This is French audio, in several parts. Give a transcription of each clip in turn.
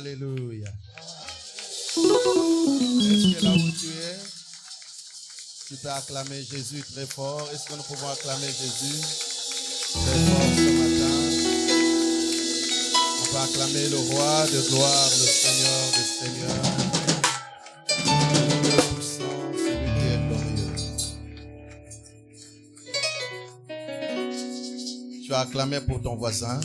Alléluia. Est-ce que là où tu es, tu peux acclamer Jésus très fort? Est-ce que nous pouvons acclamer Jésus très fort ce matin? On peut acclamer le roi de gloire, le Seigneur des seigneurs, le puissant, celui qui est glorieux. Tu as acclamé pour ton voisin.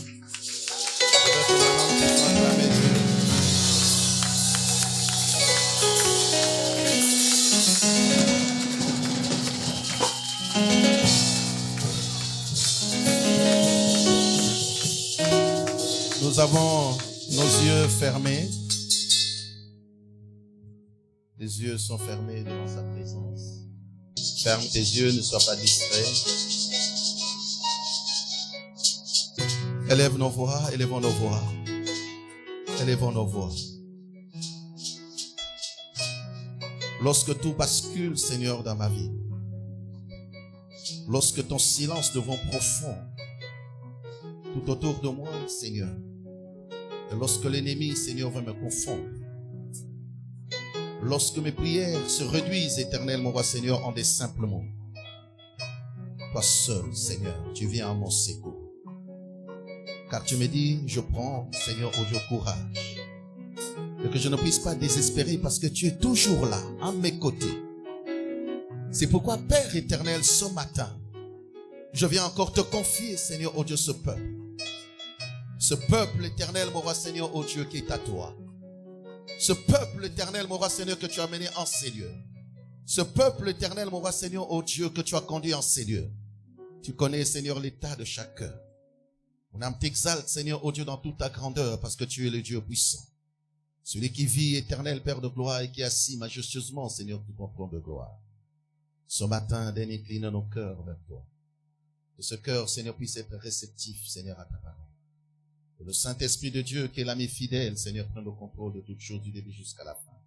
Nous avons nos yeux fermés. Les yeux sont fermés devant sa présence. Ferme tes yeux, ne sois pas distrait. Élève nos voix, élevons nos voix. Élevons nos voix. Lorsque tout bascule, Seigneur, dans ma vie, lorsque ton silence devient profond tout autour de moi, Seigneur, et lorsque l'ennemi, Seigneur, veut me confondre, lorsque mes prières se réduisent, Éternel, mon roi, Seigneur, en des simples mots, toi seul, Seigneur, tu viens à mon secours. Car tu me dis, je prends, Seigneur, au Dieu courage. Et que je ne puisse pas désespérer parce que tu es toujours là, à mes côtés. C'est pourquoi, Père éternel, ce matin, je viens encore te confier, Seigneur, au Dieu, ce peuple. Ce peuple éternel, mon roi, Seigneur, au Dieu qui est à toi. Ce peuple éternel, mon roi, Seigneur, que tu as mené en ces lieux. Ce peuple éternel, mon roi, Seigneur, au Dieu, que tu as conduit en ces lieux. Tu connais, Seigneur, l'état de chaque cœur. Mon âme t'exalte, Seigneur, ô Dieu, dans toute ta grandeur, parce que tu es le Dieu puissant. Celui qui vit, éternel Père de gloire, et qui est assis majestueusement, Seigneur, tout ton trône de gloire. Ce matin, donne incline nos cœurs vers toi. Que ce cœur, Seigneur, puisse être réceptif, Seigneur, à ta parole. Que le Saint-Esprit de Dieu, qui est l'ami fidèle, Seigneur, prenne le contrôle de toutes choses du début jusqu'à la fin.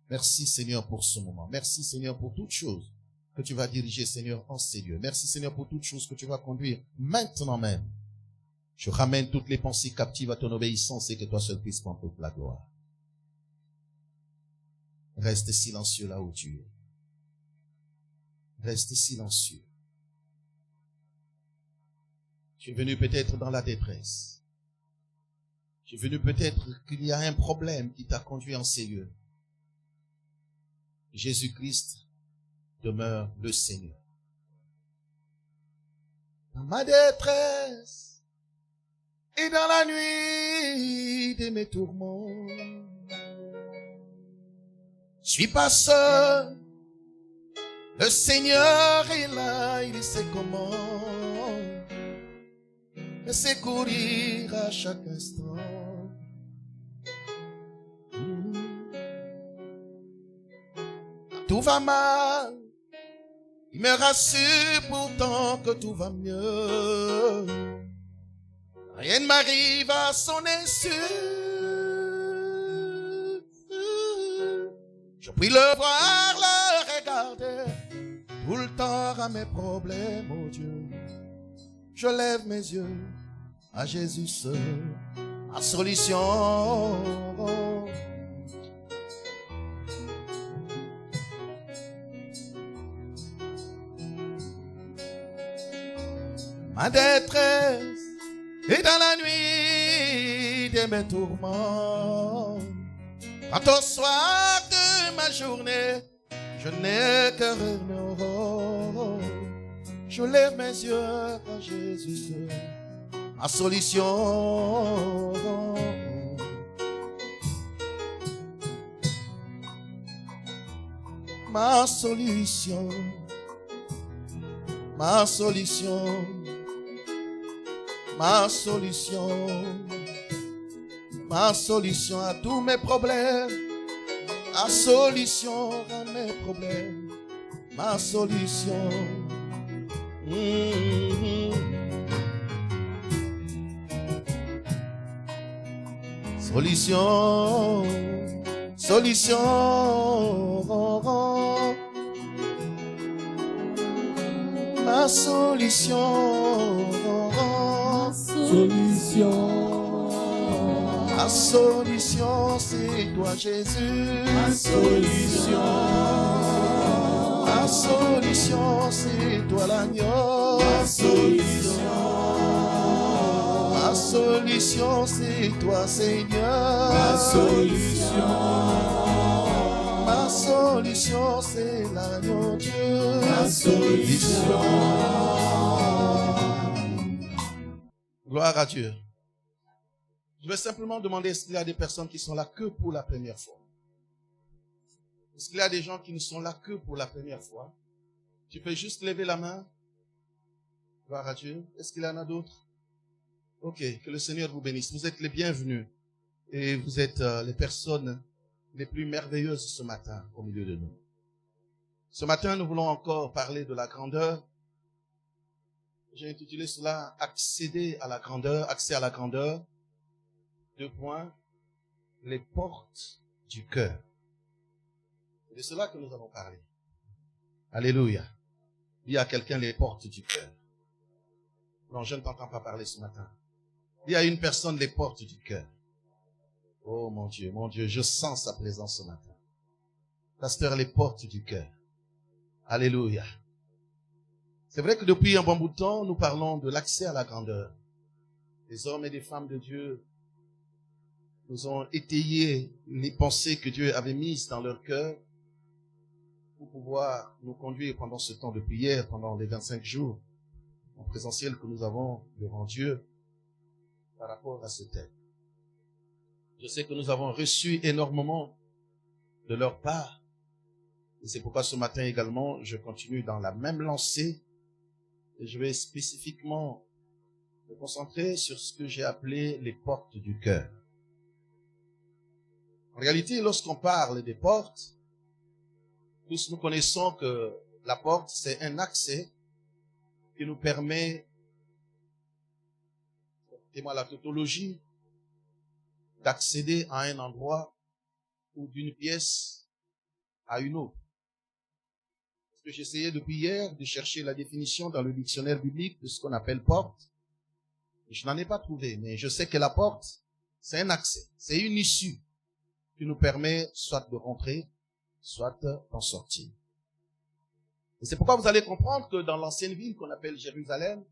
Merci, Seigneur, pour ce moment. Merci, Seigneur, pour toutes choses que tu vas diriger, Seigneur, en ces lieux. Merci, Seigneur, pour toutes choses que tu vas conduire maintenant même. Je ramène toutes les pensées captives à ton obéissance et que toi seul puisses prendre toute la gloire. Reste silencieux là où tu es. Reste silencieux. Tu es venu peut-être dans la détresse. Tu es venu peut-être qu'il y a un problème qui t'a conduit en ces lieux. Jésus-Christ demeure le Seigneur. Dans ma détresse, et dans la nuit de mes tourments, je suis pas seul. Le Seigneur est là, il sait comment me secourir à chaque instant. Tout va mal, il me rassure pourtant que tout va mieux. Rien ne m'arrive à son insu. Je prie le voir, le regarder, tout le temps à mes problèmes, oh Dieu. Je lève mes yeux à Jésus seul, ma solution. Ma détresse et dans la nuit de mes tourments, quand au soir de ma journée, je n'ai que rire, je lève mes yeux à Jésus, ma solution. Ma solution, ma solution. Ma solution à tous mes problèmes, ma solution à mes problèmes, ma solution. Solution, solution, ma solution. Solution, Ma solution, c'est toi, Jésus. Ma solution. Ma solution, c'est toi, l'agneau. Ma solution. Ma solution, c'est toi, Seigneur. Ma solution. Ma solution, c'est l'agneau Dieu. Ma solution. Gloire à Dieu. Je vais simplement demander, est-ce qu'il y a des personnes qui sont là que pour la première fois? Est-ce qu'il y a des gens qui ne sont là que pour la première fois? Tu peux juste lever la main. Gloire à Dieu. Est-ce qu'il y en a d'autres? Ok, que le Seigneur vous bénisse. Vous êtes les bienvenus. Et vous êtes les personnes les plus merveilleuses ce matin au milieu de nous. Ce matin, nous voulons encore parler de la grandeur. J'ai intitulé cela « Accéder à la grandeur », accès à la grandeur. 2 points, les portes du cœur. C'est de cela que nous allons parler. Alléluia. Dis à quelqu'un les portes du cœur. Non, je ne t'entends pas parler ce matin. Dis à une personne les portes du cœur. Oh mon Dieu, je sens sa présence ce matin. Pasteur, les portes du cœur. Alléluia. C'est vrai que depuis un bon bout de temps, nous parlons de l'accès à la grandeur. Les hommes et les femmes de Dieu nous ont étayé les pensées que Dieu avait mises dans leur cœur pour pouvoir nous conduire pendant ce temps de prière, pendant les 25 jours en présentiel que nous avons devant Dieu par rapport à ce thème. Je sais que nous avons reçu énormément de leur part et c'est pourquoi ce matin également, je continue dans la même lancée et je vais spécifiquement me concentrer sur ce que j'ai appelé les portes du cœur. En réalité, lorsqu'on parle des portes, tous nous connaissons que la porte, c'est un accès qui nous permet, écoutez-moi la tautologie, d'accéder à un endroit ou d'une pièce à une autre. Parce que j'essayais depuis hier de chercher la définition dans le dictionnaire biblique de ce qu'on appelle porte. Et je n'en ai pas trouvé, mais je sais que la porte, c'est un accès, c'est une issue qui nous permet soit de rentrer, soit d'en sortir. Et c'est pourquoi vous allez comprendre que dans l'ancienne ville qu'on appelle Jérusalem,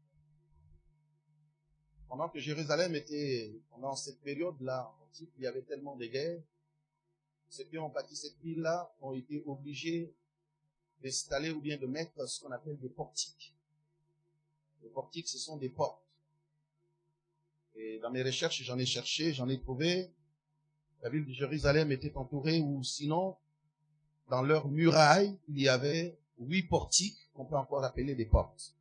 pendant que Jérusalem était, pendant cette période-là, il y avait tellement de guerres, ceux qui ont bâti cette ville-là ont été obligés d'installer ou bien de mettre ce qu'on appelle des portiques. Les portiques, ce sont des portes. Et dans mes recherches, j'en ai cherché, j'en ai trouvé. La ville de Jérusalem était entourée, ou sinon, dans leurs murailles, il y avait 8 portiques qu'on peut encore appeler des portes.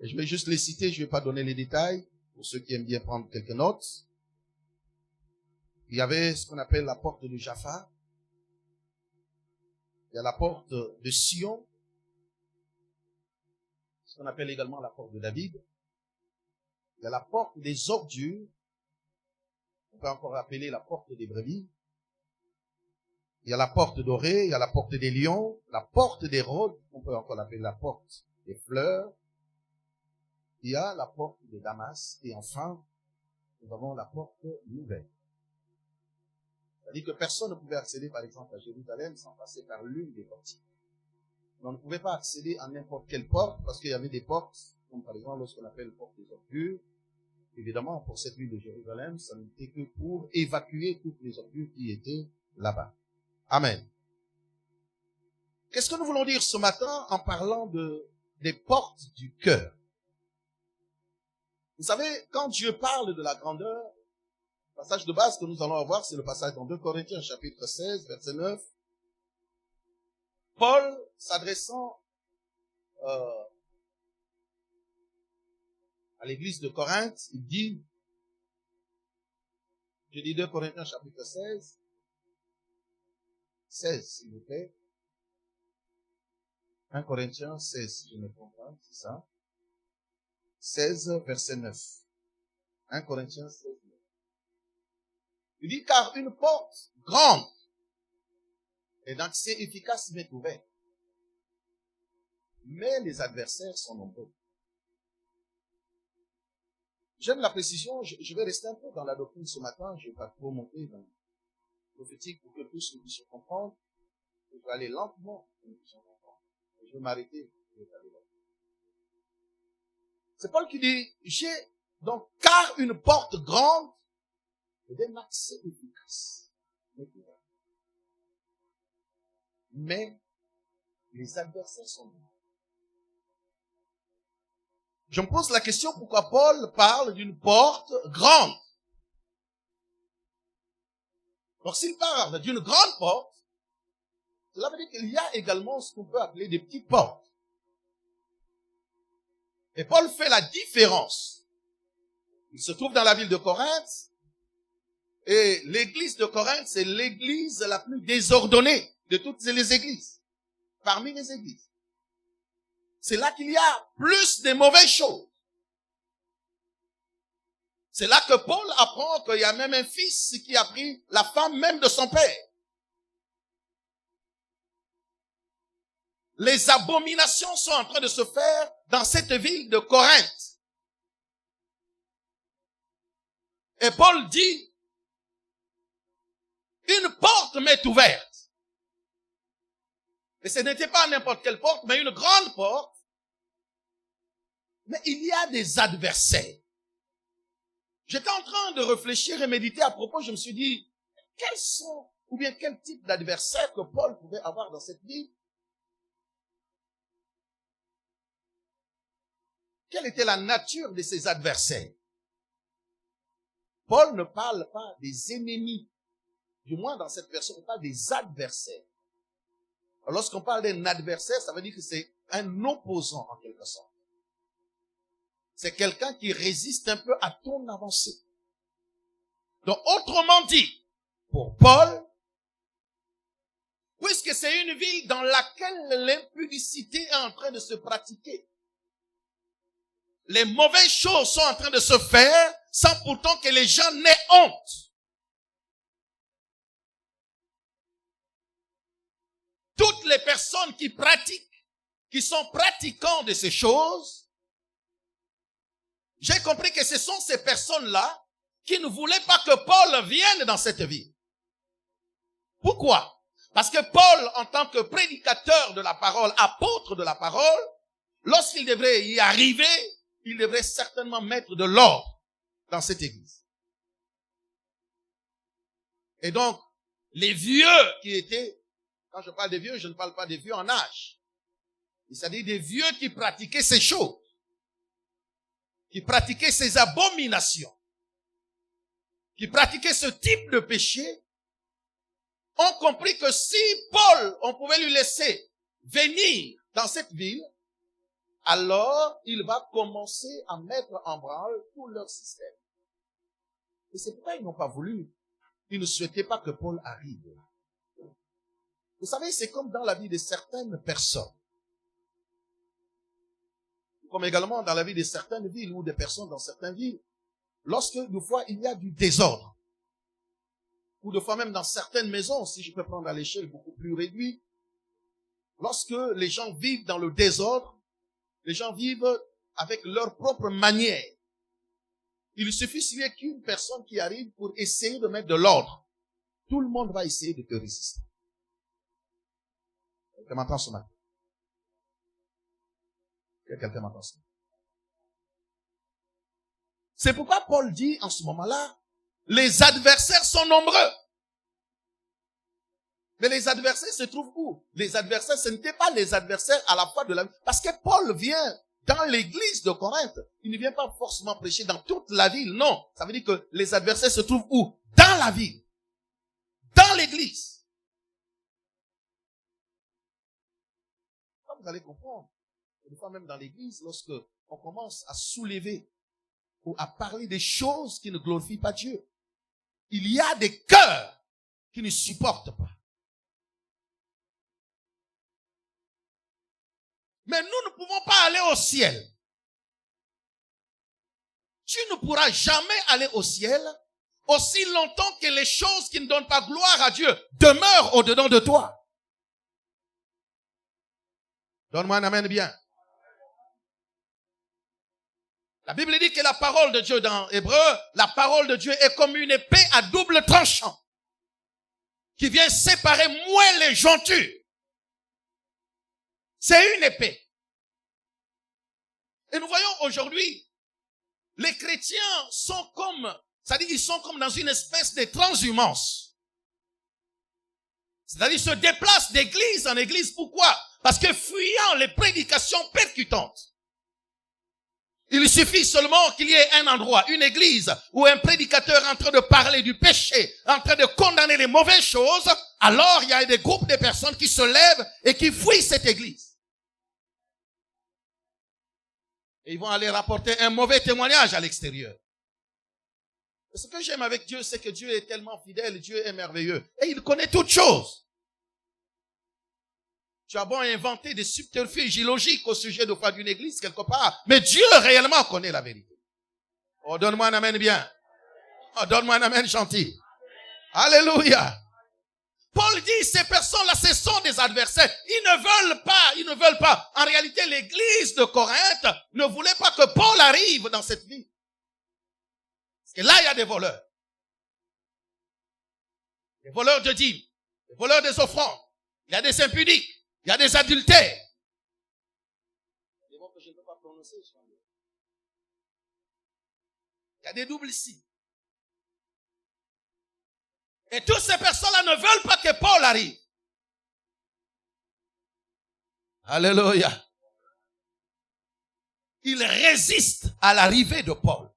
Et je vais juste les citer, je ne vais pas donner les détails, pour ceux qui aiment bien prendre quelques notes. Il y avait ce qu'on appelle la porte de Jaffa. Il y a la porte de Sion, ce qu'on appelle également la porte de David. Il y a la porte des ordures, on peut encore appeler la porte des brebis. Il y a la porte dorée, il y a la porte des lions, la porte des rôdes, on peut encore l'appeler la porte des fleurs. Il y a la porte de Damas, et enfin, nous avons la porte nouvelle. C'est-à-dire que personne ne pouvait accéder, par exemple, à Jérusalem sans passer par l'une des portiques. On ne pouvait pas accéder à n'importe quelle porte, parce qu'il y avait des portes, comme par exemple lorsqu'on appelle porte des ordures. Évidemment, pour cette ville de Jérusalem, ça n'était que pour évacuer toutes les ordures qui étaient là-bas. Amen. Qu'est-ce que nous voulons dire ce matin en parlant des portes du cœur? Vous savez, quand Dieu parle de la grandeur, le passage de base que nous allons avoir, c'est le passage dans 2 Corinthiens chapitre 16, verset 9. Paul, s'adressant à l'église de Corinthe, il dit, je dis 2 Corinthiens chapitre 16, 16 s'il vous plaît, 1 Corinthiens 16, si je me trompe pas, c'est ça, 16 verset 9, 1 Corinthiens 16, 9. Il dit, car une porte grande et d'accès efficace m'est ouverte, mais les adversaires sont nombreux. J'aime la précision, je vais rester un peu dans la doctrine ce matin, je ne vais pas trop monter dans le prophétique pour que tous nous puissions comprendre. Je vais aller lentement pour que nous puissions comprendre. Je vais m'arrêter. C'est Paul qui dit, j'ai donc, car une porte grande et d'un accès efficace. Mais les adversaires sont là. Je me pose la question pourquoi Paul parle d'une porte grande. Donc s'il parle d'une grande porte, cela veut dire qu'il y a également ce qu'on peut appeler des petites portes. Et Paul fait la différence. Il se trouve dans la ville de Corinthe, et l'église de Corinthe, c'est l'église la plus désordonnée de toutes les églises, parmi les églises. C'est là qu'il y a plus de mauvaises choses. C'est là que Paul apprend qu'il y a même un fils qui a pris la femme même de son père. Les abominations sont en train de se faire dans cette ville de Corinthe. Et Paul dit, une porte m'est ouverte. Et ce n'était pas n'importe quelle porte, mais une grande porte. Mais il y a des adversaires. J'étais en train de réfléchir et méditer à propos, je me suis dit, quels sont, ou bien quel type d'adversaires que Paul pouvait avoir dans cette vie? Quelle était la nature de ces adversaires? Paul ne parle pas des ennemis. Du moins, dans cette version, on parle des adversaires. Alors, lorsqu'on parle d'un adversaire, ça veut dire que c'est un opposant, en quelque sorte. C'est quelqu'un qui résiste un peu à ton avancée. Donc, autrement dit, pour Paul, puisque c'est une ville dans laquelle l'impudicité est en train de se pratiquer, les mauvaises choses sont en train de se faire sans pourtant que les gens n'aient honte. Toutes les personnes qui pratiquent, qui sont pratiquants de ces choses, j'ai compris que ce sont ces personnes-là qui ne voulaient pas que Paul vienne dans cette ville. Pourquoi? Parce que Paul, en tant que prédicateur de la parole, apôtre de la parole, lorsqu'il devrait y arriver, il devrait certainement mettre de l'ordre dans cette église. Et donc, les vieux qui étaient, quand je parle des vieux, je ne parle pas des vieux en âge. C'est-à-dire des vieux qui pratiquaient ces choses, qui pratiquaient ces abominations, qui pratiquaient ce type de péché, ont compris que si Paul, on pouvait lui laisser venir dans cette ville, alors il va commencer à mettre en branle tout leur système. Et c'est pourquoi ils n'ont pas voulu. Ils ne souhaitaient pas que Paul arrive. Vous savez, c'est comme dans la vie de certaines personnes. Comme également dans la vie de certaines villes ou des personnes dans certaines villes. Lorsque, des fois, il y a du désordre. Ou des fois même dans certaines maisons, si je peux prendre à l'échelle beaucoup plus réduite. Lorsque les gens vivent dans le désordre, les gens vivent avec leur propre manière. Il suffit s'il y a qu'une personne qui arrive pour essayer de mettre de l'ordre. Tout le monde va essayer de te résister. Quelqu'un m'entend ce matin? Quelqu'un m'entend ce matin? C'est pourquoi Paul dit en ce moment-là, les adversaires sont nombreux. Mais les adversaires se trouvent où? Les adversaires, ce n'étaient pas les adversaires à la fois de la vie. Parce que Paul vient dans l'église de Corinthe. Il ne vient pas forcément prêcher dans toute la ville. Non. Ça veut dire que les adversaires se trouvent où? Dans la ville. Dans l'église. Vous allez comprendre. Des fois même dans l'église, lorsque on commence à soulever ou à parler des choses qui ne glorifient pas Dieu, il y a des cœurs qui ne supportent pas. Mais nous ne pouvons pas aller au ciel. Tu ne pourras jamais aller au ciel aussi longtemps que les choses qui ne donnent pas gloire à Dieu demeurent au-dedans de toi. Donne-moi un amen bien. La Bible dit que la parole de Dieu dans Hébreu, la parole de Dieu est comme une épée à double tranchant qui vient séparer moelle et jointure. C'est une épée. Et nous voyons aujourd'hui, les chrétiens sont comme, c'est-à-dire ils sont comme dans une espèce de transhumance. C'est-à-dire ils se déplacent d'église en église. Pourquoi? Parce que fuyant les prédications percutantes, il suffit seulement qu'il y ait un endroit, une église, où un prédicateur est en train de parler du péché, en train de condamner les mauvaises choses, alors il y a des groupes de personnes qui se lèvent et qui fuient cette église. Et ils vont aller rapporter un mauvais témoignage à l'extérieur. Ce que j'aime avec Dieu, c'est que Dieu est tellement fidèle, Dieu est merveilleux. Et il connaît toutes choses. Tu as beau inventer des subterfuges illogiques au sujet de foi d'une église quelque part, mais Dieu réellement connaît la vérité. Oh, donne-moi un amen bien. Oh, donne-moi un amen gentil. Alléluia. Paul dit, ces personnes-là, ce sont des adversaires. Ils ne veulent pas. En réalité, l'église de Corinthe ne voulait pas que Paul arrive dans cette vie. Parce que là, il y a des voleurs. Des voleurs de dîmes. Des voleurs des offrandes. Il y a des impudiques. Il y a des adultères. Des mots que je ne peux pas prononcer. Il y a des doubles ici. Et toutes ces personnes-là ne veulent pas que Paul arrive. Alléluia. Ils résistent à l'arrivée de Paul.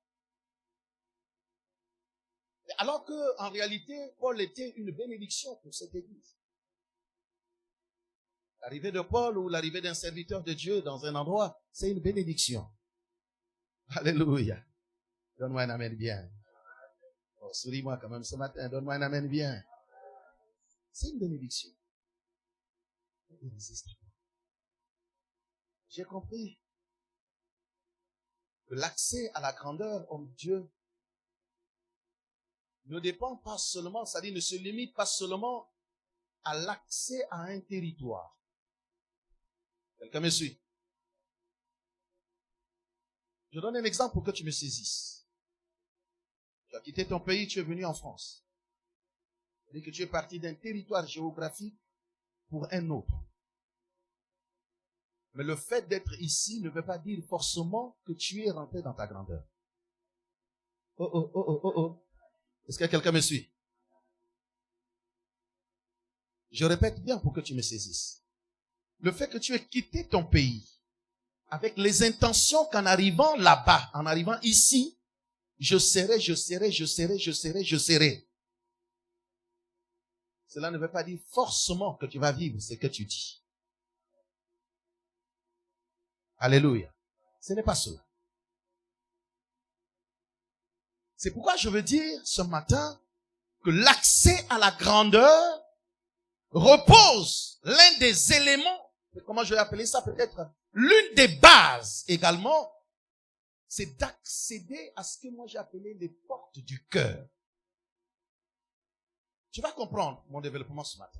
Alors que, en réalité, Paul était une bénédiction pour cette église. L'arrivée de Paul ou l'arrivée d'un serviteur de Dieu dans un endroit, c'est une bénédiction. Alléluia. Donne-moi un amen bien. Oh, souris-moi quand même ce matin. Donne-moi un amen bien. C'est une bénédiction. J'ai compris que l'accès à la grandeur en Dieu ne dépend pas seulement, c'est-à-dire ne se limite pas seulement à l'accès à un territoire. Quelqu'un me suit? Je donne un exemple pour que tu me saisisses. Tu as quitté ton pays, tu es venu en France. C'est-à-dire que tu es parti d'un territoire géographique pour un autre. Mais le fait d'être ici ne veut pas dire forcément que tu es rentré dans ta grandeur. Oh. Est-ce que quelqu'un me suit? Je répète bien pour que tu me saisisses. Le fait que tu aies quitté ton pays avec les intentions qu'en arrivant là-bas, en arrivant ici, je serai. Cela ne veut pas dire forcément que tu vas vivre ce que tu dis. Alléluia. Ce n'est pas cela. C'est pourquoi je veux dire ce matin que l'accès à la grandeur repose l'un des éléments, comment je vais appeler ça peut-être, l'une des bases également, c'est d'accéder à ce que moi j'ai appelé les portes du cœur. Tu vas comprendre mon développement ce matin.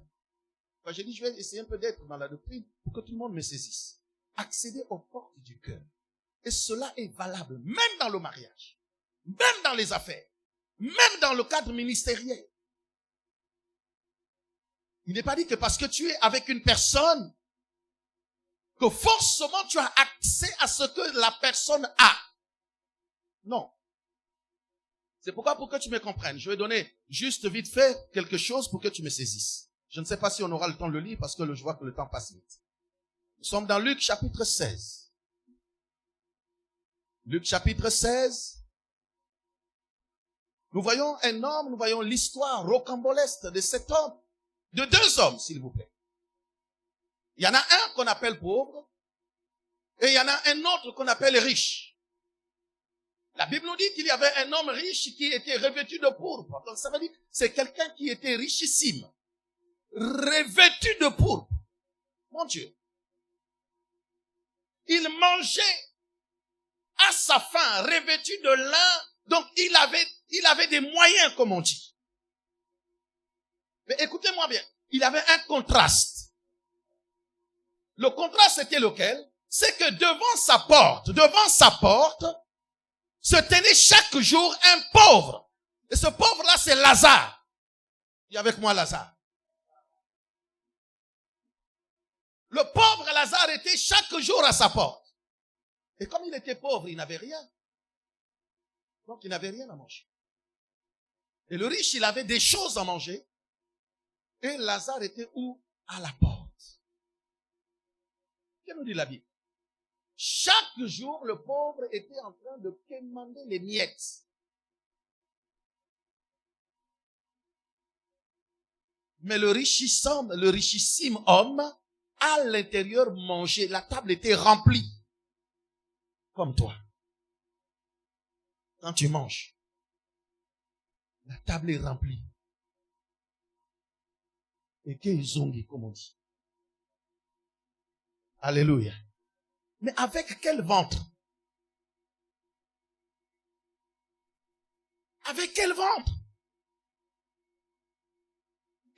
Quand j'ai dit je vais essayer un peu d'être dans la doctrine pour que tout le monde me saisisse. Accéder aux portes du cœur. Et cela est valable même dans le mariage, même dans les affaires, même dans le cadre ministériel. Il n'est pas dit que parce que tu es avec une personne, que forcément tu as accès à ce que la personne a. Non. C'est pourquoi, pour que tu me comprennes, je vais donner juste vite fait quelque chose pour que tu me saisisses. Je ne sais pas si on aura le temps de le lire parce que je vois que le temps passe vite. Nous sommes dans Luc chapitre 16. Luc chapitre 16. Nous voyons un homme, nous voyons l'histoire rocambolesque de cet homme. De deux hommes, s'il vous plaît. Il y en a un qu'on appelle pauvre et il y en a un autre qu'on appelle riche. La Bible nous dit qu'il y avait un homme riche qui était revêtu de pourpre. Donc ça veut dire que c'est quelqu'un qui était richissime, revêtu de pourpre. Mon Dieu. Il mangeait à sa faim, revêtu de lin. Donc il avait des moyens, comme on dit. Mais écoutez-moi bien, il avait un contraste. Le contraste était lequel? C'est que devant sa porte, se tenait chaque jour un pauvre. Et ce pauvre-là, c'est Lazare. Dis avec moi Lazare. Le pauvre Lazare était chaque jour à sa porte. Et comme il était pauvre, il n'avait rien. Donc il n'avait rien à manger. Et le riche, il avait des choses à manger. Et Lazare était où? À la porte. Qu'est-ce que nous dit la Bible? Chaque jour, le pauvre était en train de quémander les miettes. Mais le richissime homme, à l'intérieur mangeait. La table était remplie. Comme toi. Quand tu manges, la table est remplie. Et qu'ils ont dit, comme on dit. Alléluia. Mais avec quel ventre? Avec quel ventre?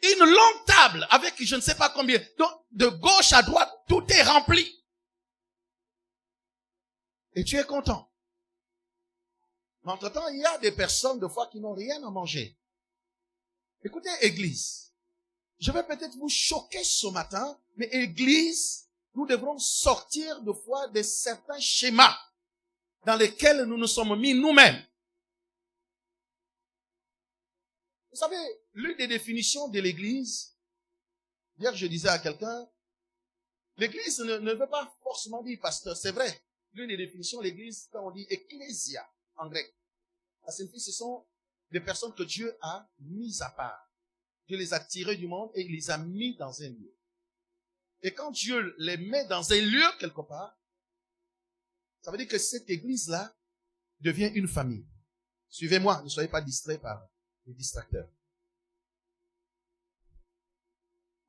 Une longue table avec je ne sais pas combien. Donc, de gauche à droite, tout est rempli. Et tu es content. Mais entre-temps, il y a des personnes, de fois, qui n'ont rien à manger. Écoutez, Église. Je vais peut-être vous choquer ce matin, mais Église, nous devrons sortir de fois de certains schémas dans lesquels nous nous sommes mis nous-mêmes. Vous savez, l'une des définitions de l'Église, hier je disais à quelqu'un, l'Église ne veut pas forcément dire pasteur, c'est vrai. L'une des définitions de l'Église, quand on dit ecclésia en grec, ça signifie ce sont des personnes que Dieu a mises à part. Dieu les a tirées du monde et il les a mis dans un lieu. Et quand Dieu les met dans un lieu quelque part, ça veut dire que cette église-là devient une famille. Suivez-moi, ne soyez pas distraits par les distracteurs.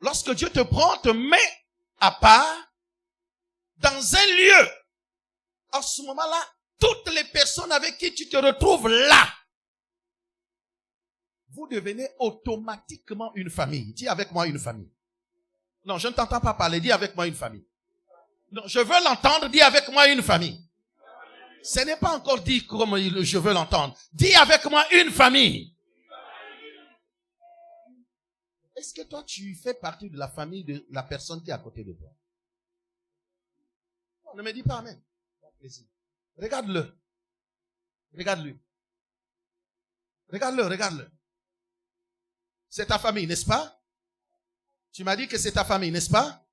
Lorsque Dieu te prend, te met à part dans un lieu, à ce moment-là, toutes les personnes avec qui tu te retrouves là, vous devenez automatiquement une famille. Dis avec moi une famille. Non, je ne t'entends pas parler. Dis avec moi une famille. Non, je veux l'entendre. Dis avec moi une famille. Ce n'est pas encore dit comme je veux l'entendre. Dis avec moi une famille. Est-ce que toi, tu fais partie de la famille de la personne qui est à côté de toi? Non, ne me dis pas amen. Regarde-le. Regarde-le. Regarde-le, regarde-le. C'est ta famille, n'est-ce pas? Tu m'as dit que c'est ta famille, n'est-ce pas?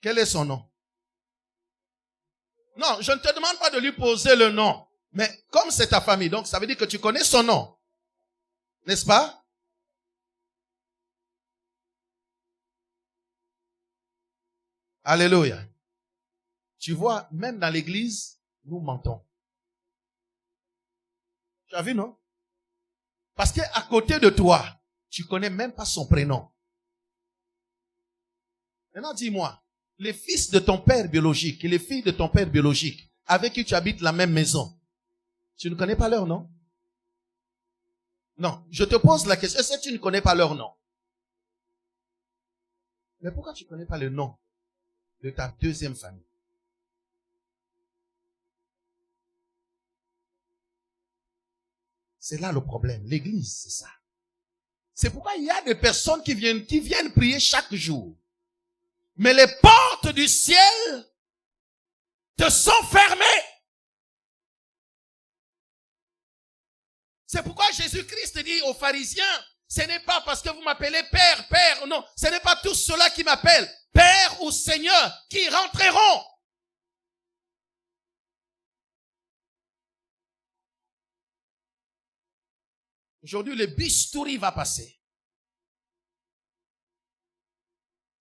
Quel est son nom? Non, je ne te demande pas de lui poser le nom. Mais comme c'est ta famille, donc ça veut dire que tu connais son nom. N'est-ce pas? Alléluia. Tu vois, même dans l'église, nous mentons. Tu as vu, non? Parce qu'à côté de toi, tu connais même pas son prénom. Maintenant, dis-moi, les fils de ton père biologique et les filles de ton père biologique, avec qui tu habites la même maison, tu ne connais pas leur nom? Non, je te pose la question, est-ce que tu ne connais pas leur nom? Mais pourquoi tu ne connais pas le nom de ta deuxième famille? C'est là le problème. L'église, c'est ça. C'est pourquoi il y a des personnes qui viennent prier chaque jour. Mais les portes du ciel te sont fermées. C'est pourquoi Jésus-Christ dit aux pharisiens, ce n'est pas parce que vous m'appelez Père, Père, non, ce n'est pas tous ceux-là qui m'appellent Père ou Seigneur qui rentreront. Aujourd'hui, le bistouri va passer.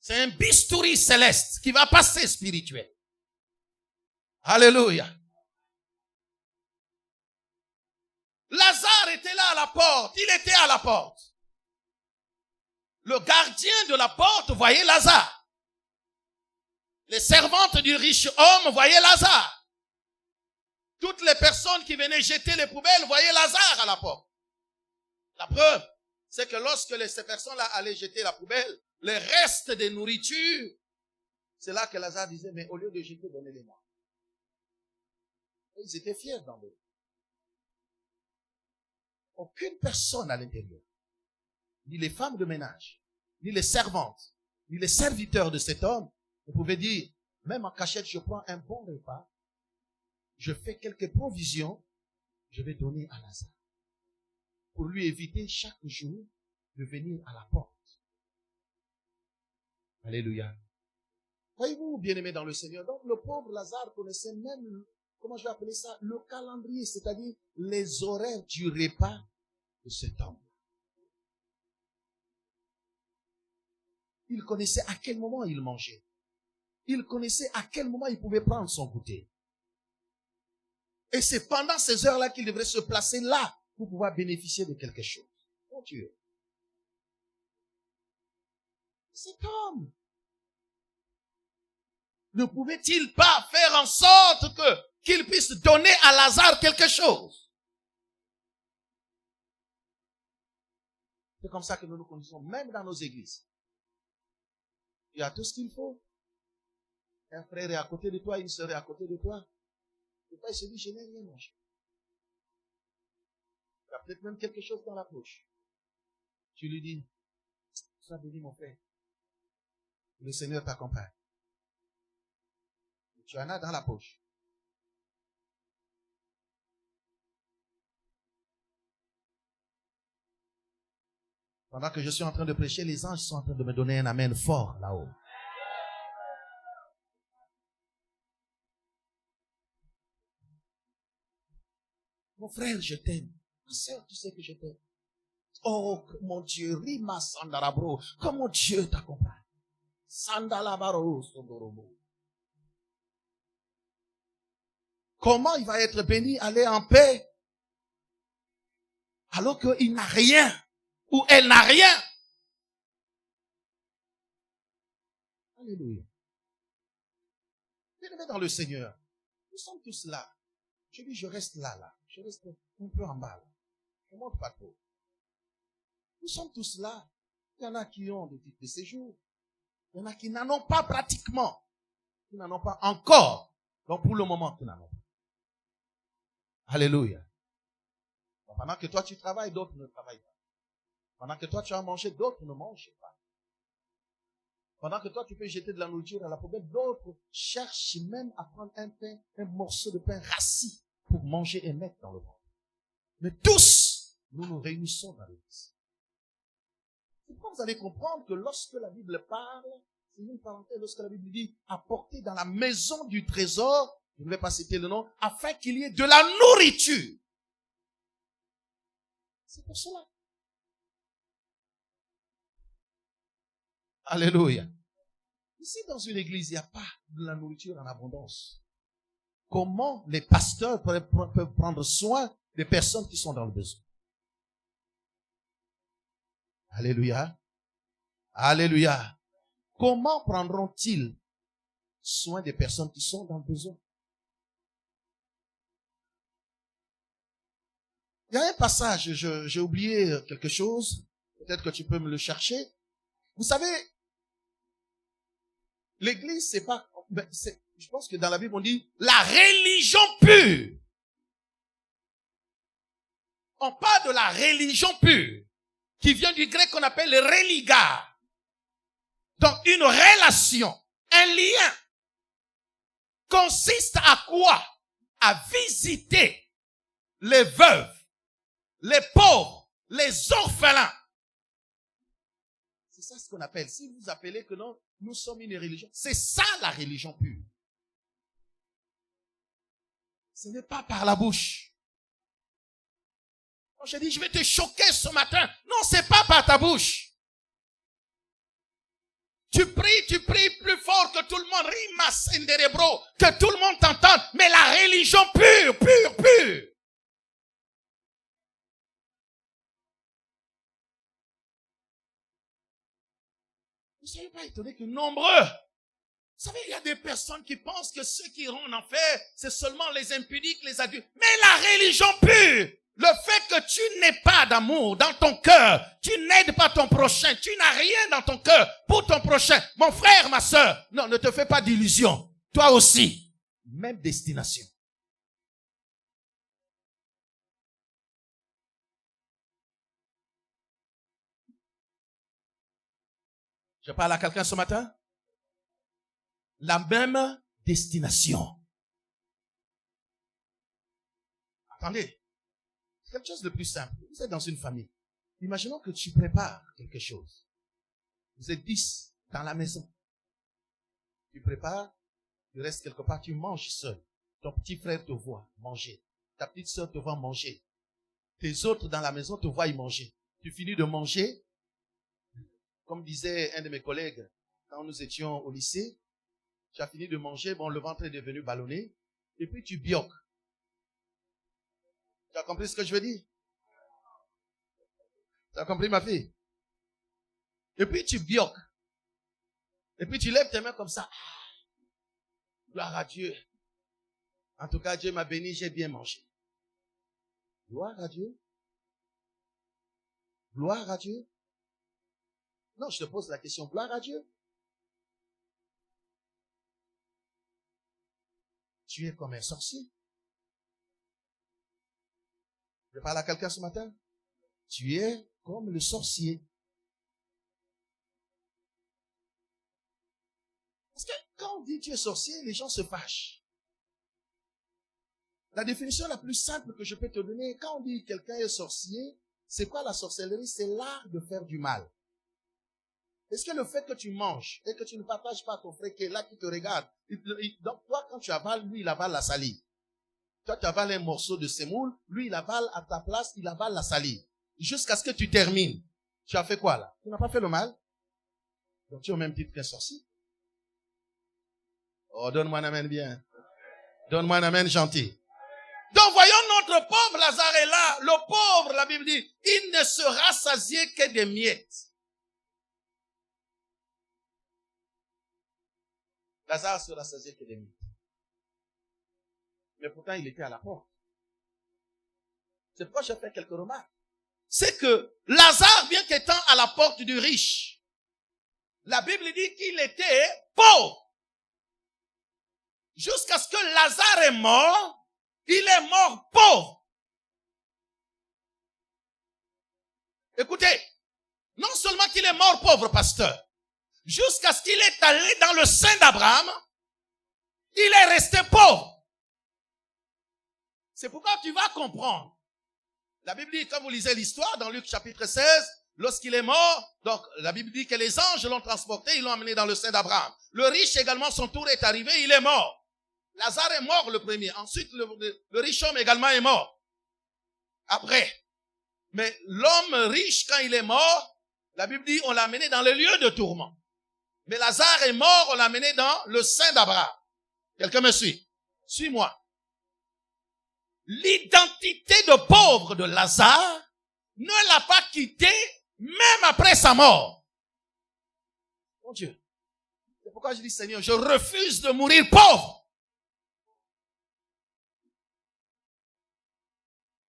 C'est un bistouri céleste qui va passer spirituel. Alléluia. Lazare était là à la porte. Il était à la porte. Le gardien de la porte voyait Lazare. Les servantes du riche homme voyaient Lazare. Toutes les personnes qui venaient jeter les poubelles voyaient Lazare à la porte. La preuve, c'est que lorsque ces personnes-là allaient jeter la poubelle, les restes de nourriture, c'est là que Lazare disait, mais au lieu de jeter, donnez-les-moi. Ils étaient fiers d'embaucher. Aucune personne à l'intérieur, ni les femmes de ménage, ni les servantes, ni les serviteurs de cet homme, ne pouvaient dire, même en cachette, je prends un bon repas, je fais quelques provisions, je vais donner à Lazare. Pour lui éviter chaque jour de venir à la porte. Alléluia. Voyez-vous, bien-aimés dans le Seigneur, donc le pauvre Lazare connaissait même, comment je vais appeler ça, le calendrier, c'est-à-dire les horaires du repas de cet homme. Il connaissait à quel moment il mangeait. Il connaissait à quel moment il pouvait prendre son goûter. Et c'est pendant ces heures-là qu'il devrait se placer là pour pouvoir bénéficier de quelque chose. Mon Dieu. Cet homme ne pouvait-il pas faire en sorte qu'il puisse donner à Lazare quelque chose? C'est comme ça que nous nous conduisons, même dans nos églises. Il y a tout ce qu'il faut. Un frère est à côté de toi, une sœur est à côté de toi. Et pas, il se dit, je n'ai rien mangé. Il y a peut-être même quelque chose dans la poche. Tu lui dis, sois béni mon frère. Le Seigneur t'accompagne. Tu en as dans la poche. Pendant que je suis en train de prêcher, les anges sont en train de me donner un amen fort là-haut. Mon frère, je t'aime. Ma sœur, tu sais que je t'aime. Oh, mon Dieu, Rima Sandarabro, comment Dieu t'accompagne. Sandalabaro Sondorobo. Comment il va être béni, aller en paix, alors qu'il n'a rien, ou elle n'a rien. Alléluia. Bien-aimés dans le Seigneur, nous sommes tous là. Je dis, je reste là. Je reste un peu en bas. Je ne monte pas trop. Nous sommes tous là. Il y en a qui ont des titres de séjour. Il y en a qui n'en ont pas pratiquement. Qui n'en ont pas encore. Donc pour le moment, qui n'en ont pas. Alléluia. Donc, pendant que toi tu travailles, d'autres ne travaillent pas. Pendant que toi tu as mangé, d'autres ne mangent pas. Pendant que toi tu peux jeter de la nourriture à la poubelle, d'autres cherchent même à prendre un pain, un morceau de pain rassis pour manger et mettre dans le ventre. Mais tous, nous nous réunissons dans l'église. C'est pourquoi vous allez comprendre que lorsque la Bible parle, c'est une parenthèse, lorsque la Bible dit apporter dans la maison du trésor, je ne vais pas citer le nom, afin qu'il y ait de la nourriture. C'est pour cela. Alléluia. Ici, dans une église, il n'y a pas de la nourriture en abondance. Comment les pasteurs peuvent prendre soin des personnes qui sont dans le besoin? Alléluia. Alléluia. Comment prendront-ils soin des personnes qui sont dans le besoin? Il y a un passage, j'ai oublié quelque chose. Peut-être que tu peux me le chercher. Vous savez, l'église, c'est pas, je pense que dans la Bible, on dit la religion pure. On parle de la religion pure, qui vient du grec qu'on appelle le religa. Donc, une relation, un lien, consiste à quoi? À visiter les veuves, les pauvres, les orphelins. C'est ça ce qu'on appelle. Si vous appelez que non, nous sommes une religion, c'est ça la religion pure. Ce n'est pas par la bouche. Quand je dis, je vais te choquer ce matin. Non, c'est pas par ta bouche. Tu pries plus fort que tout le monde. Rima senderebro, que tout le monde t'entende. Mais la religion pure, pure, pure. Vous ne soyez pas étonné que nombreux. Vous savez, il y a des personnes qui pensent que ceux qui iront en enfer, c'est seulement les impudiques, les adultes. Mais la religion pure, le fait que tu n'aies pas d'amour dans ton cœur, tu n'aides pas ton prochain, tu n'as rien dans ton cœur pour ton prochain. Mon frère, ma sœur, non, ne te fais pas d'illusions. Toi aussi, même destination. Je parle à quelqu'un ce matin. La même destination. Attendez. C'est quelque chose de plus simple. Vous êtes dans une famille. Imaginons que tu prépares quelque chose. Vous êtes 10 dans la maison. Tu prépares, tu restes quelque part, tu manges seul. Ton petit frère te voit manger. Ta petite soeur te voit manger. Tes autres dans la maison te voient y manger. Tu finis de manger. Comme disait un de mes collègues, quand nous étions au lycée, tu as fini de manger, bon, le ventre est devenu ballonné, et puis tu bioques. Tu as compris ce que je veux dire? Tu as compris, ma fille? Et puis tu bioques. Et puis tu lèves tes mains comme ça. Gloire à Dieu. En tout cas, Dieu m'a béni, j'ai bien mangé. Gloire à Dieu. Gloire à Dieu. Non, je te pose la question, gloire à Dieu. Tu es comme un sorcier. Je parle à quelqu'un ce matin. Tu es comme le sorcier. Parce que quand on dit tu es sorcier, les gens se fâchent. La définition la plus simple que je peux te donner, quand on dit quelqu'un est sorcier, c'est quoi la sorcellerie? C'est l'art de faire du mal. Est-ce que le fait que tu manges et que tu ne partages pas ton frère qui est là, qui te regarde, donc toi, quand tu avales, lui, il avale la salive. Toi, tu avales un morceau de semoule, lui, il avale à ta place, il avale la salive. Jusqu'à ce que tu termines. Tu as fait quoi là? Tu n'as pas fait le mal? Donc tu es au même titre qu'un sorcier. Oh, donne-moi un amen bien. Donne-moi un amen gentil. Donc voyons notre pauvre Lazare est là. Le pauvre, la Bible dit, il ne se rassasiait que des miettes. Lazare se rassasiait que des miettes. Mais pourtant, il était à la porte. C'est pourquoi j'ai fait quelques remarques. C'est que Lazare, bien qu'étant à la porte du riche, la Bible dit qu'il était pauvre. Jusqu'à ce que Lazare est mort, il est mort pauvre. Écoutez, non seulement qu'il est mort pauvre, pasteur, jusqu'à ce qu'il est allé dans le sein d'Abraham, il est resté pauvre. C'est pourquoi tu vas comprendre. La Bible dit, quand vous lisez l'histoire, dans Luc chapitre 16, lorsqu'il est mort, donc la Bible dit que les anges l'ont transporté, ils l'ont amené dans le sein d'Abraham. Le riche également, son tour est arrivé, il est mort. Lazare est mort le premier. Ensuite, le riche homme également est mort. Après. Mais l'homme riche, quand il est mort, la Bible dit, on l'a amené dans le lieu de tourment. Mais Lazare est mort, on l'a amené dans le sein d'Abraham. Quelqu'un me suit? Suis-moi. L'identité de pauvre de Lazare ne l'a pas quitté même après sa mort. Mon Dieu. C'est pourquoi je dis, Seigneur, je refuse de mourir pauvre.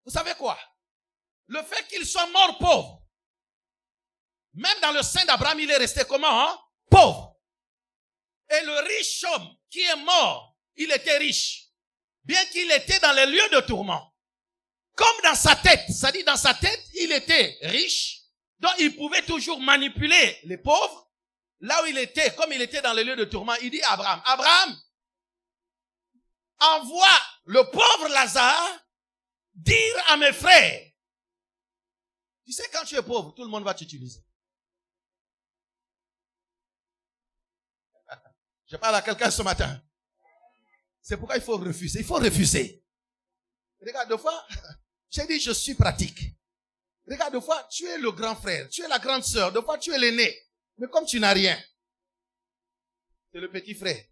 Vous savez quoi? Le fait qu'il soit mort pauvre, même dans le sein d'Abraham, il est resté comment? Hein? Pauvre. Et le riche homme qui est mort, il était riche. Bien qu'il était dans les lieux de tourment. Comme dans sa tête, c'est-à-dire dans sa tête, il était riche, donc il pouvait toujours manipuler les pauvres. Là où il était, comme il était dans les lieux de tourment, il dit à Abraham, Abraham, envoie le pauvre Lazare dire à mes frères. Tu sais, quand tu es pauvre, tout le monde va t'utiliser. Je parle à quelqu'un ce matin. C'est pourquoi il faut refuser. Il faut refuser. Regarde, deux fois, j'ai dit je suis pratique. Regarde, deux fois, tu es le grand frère, tu es la grande sœur, deux fois tu es l'aîné. Mais comme tu n'as rien, c'est le petit frère,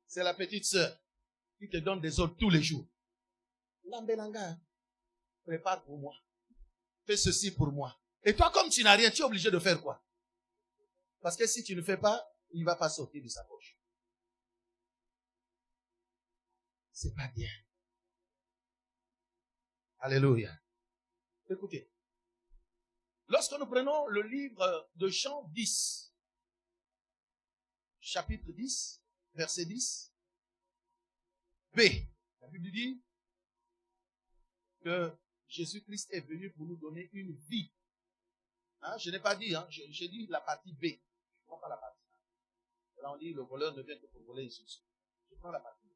c'est la petite sœur qui te donne des ordres tous les jours. Lambelanga, prépare pour moi. Fais ceci pour moi. Et toi, comme tu n'as rien, tu es obligé de faire quoi? Parce que si tu ne fais pas, il ne va pas sortir de sa poche. C'est pas bien. Alléluia. Écoutez. Lorsque nous prenons le livre de Jean 10, chapitre 10, verset 10, B, la Bible dit que Jésus-Christ est venu pour nous donner une vie. Hein, je n'ai pas dit, j'ai dit la partie B. Quand on dit le voleur ne vient que pour voler et souci. Je prends la partie.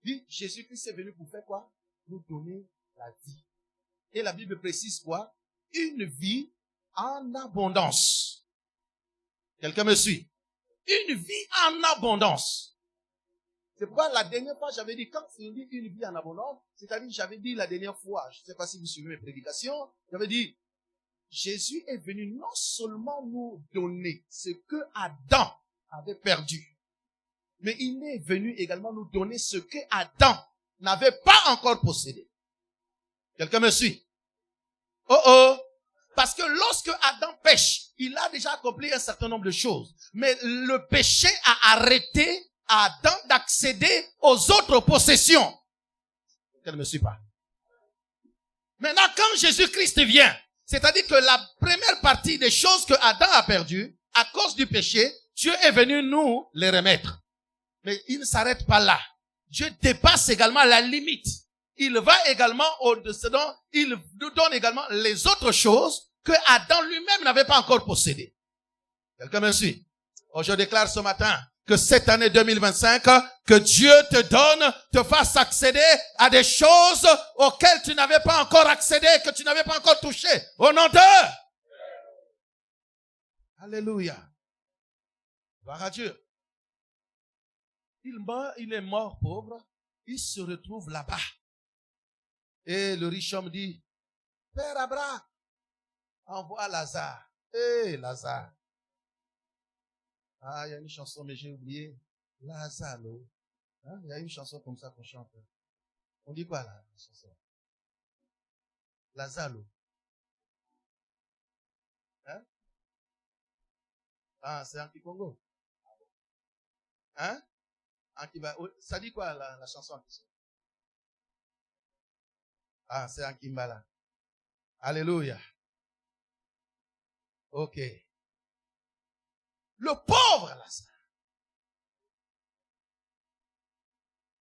Dit, Jésus-Christ est venu pour faire quoi? Nous donner la vie. Et la Bible précise quoi? Une vie en abondance. Quelqu'un me suit? Une vie en abondance. C'est pourquoi la dernière fois, j'avais dit, quand on dit une vie en abondance, c'est-à-dire, j'avais dit la dernière fois, je ne sais pas si vous suivez mes prédications, j'avais dit, Jésus est venu non seulement nous donner ce que Adam avait perdu, mais il est venu également nous donner ce que Adam n'avait pas encore possédé. Quelqu'un me suit? Parce que lorsque Adam pêche, il a déjà accompli un certain nombre de choses. Mais le péché a arrêté Adam d'accéder aux autres possessions. Quelqu'un ne me suit pas? Maintenant, quand Jésus-Christ vient, c'est-à-dire que la première partie des choses que Adam a perdues, à cause du péché, Dieu est venu nous les remettre. Mais il ne s'arrête pas là. Dieu dépasse également la limite. Il va également au-dessus, il nous donne également les autres choses que Adam lui-même n'avait pas encore possédées. Quelqu'un me suit? Oh, je déclare ce matin que cette année 2025, que Dieu te donne, te fasse accéder à des choses auxquelles tu n'avais pas encore accédé, que tu n'avais pas encore touché. Au nom de... Alléluia. Gloire à Dieu. Il meurt, il est mort pauvre, il se retrouve là-bas. Et le riche homme dit, Père Abraham, envoie Lazare. Lazare. Ah, il y a une chanson, mais j'ai oublié. Lazare. Hein? Il y a une chanson comme ça qu'on chante. On dit quoi là, la chanson? Lazare. Hein? Ah, c'est en Kikongo. Hein? Ça dit quoi la chanson en question? Ah, c'est en Kimbala. Alléluia. Ok. Le pauvre Lazare.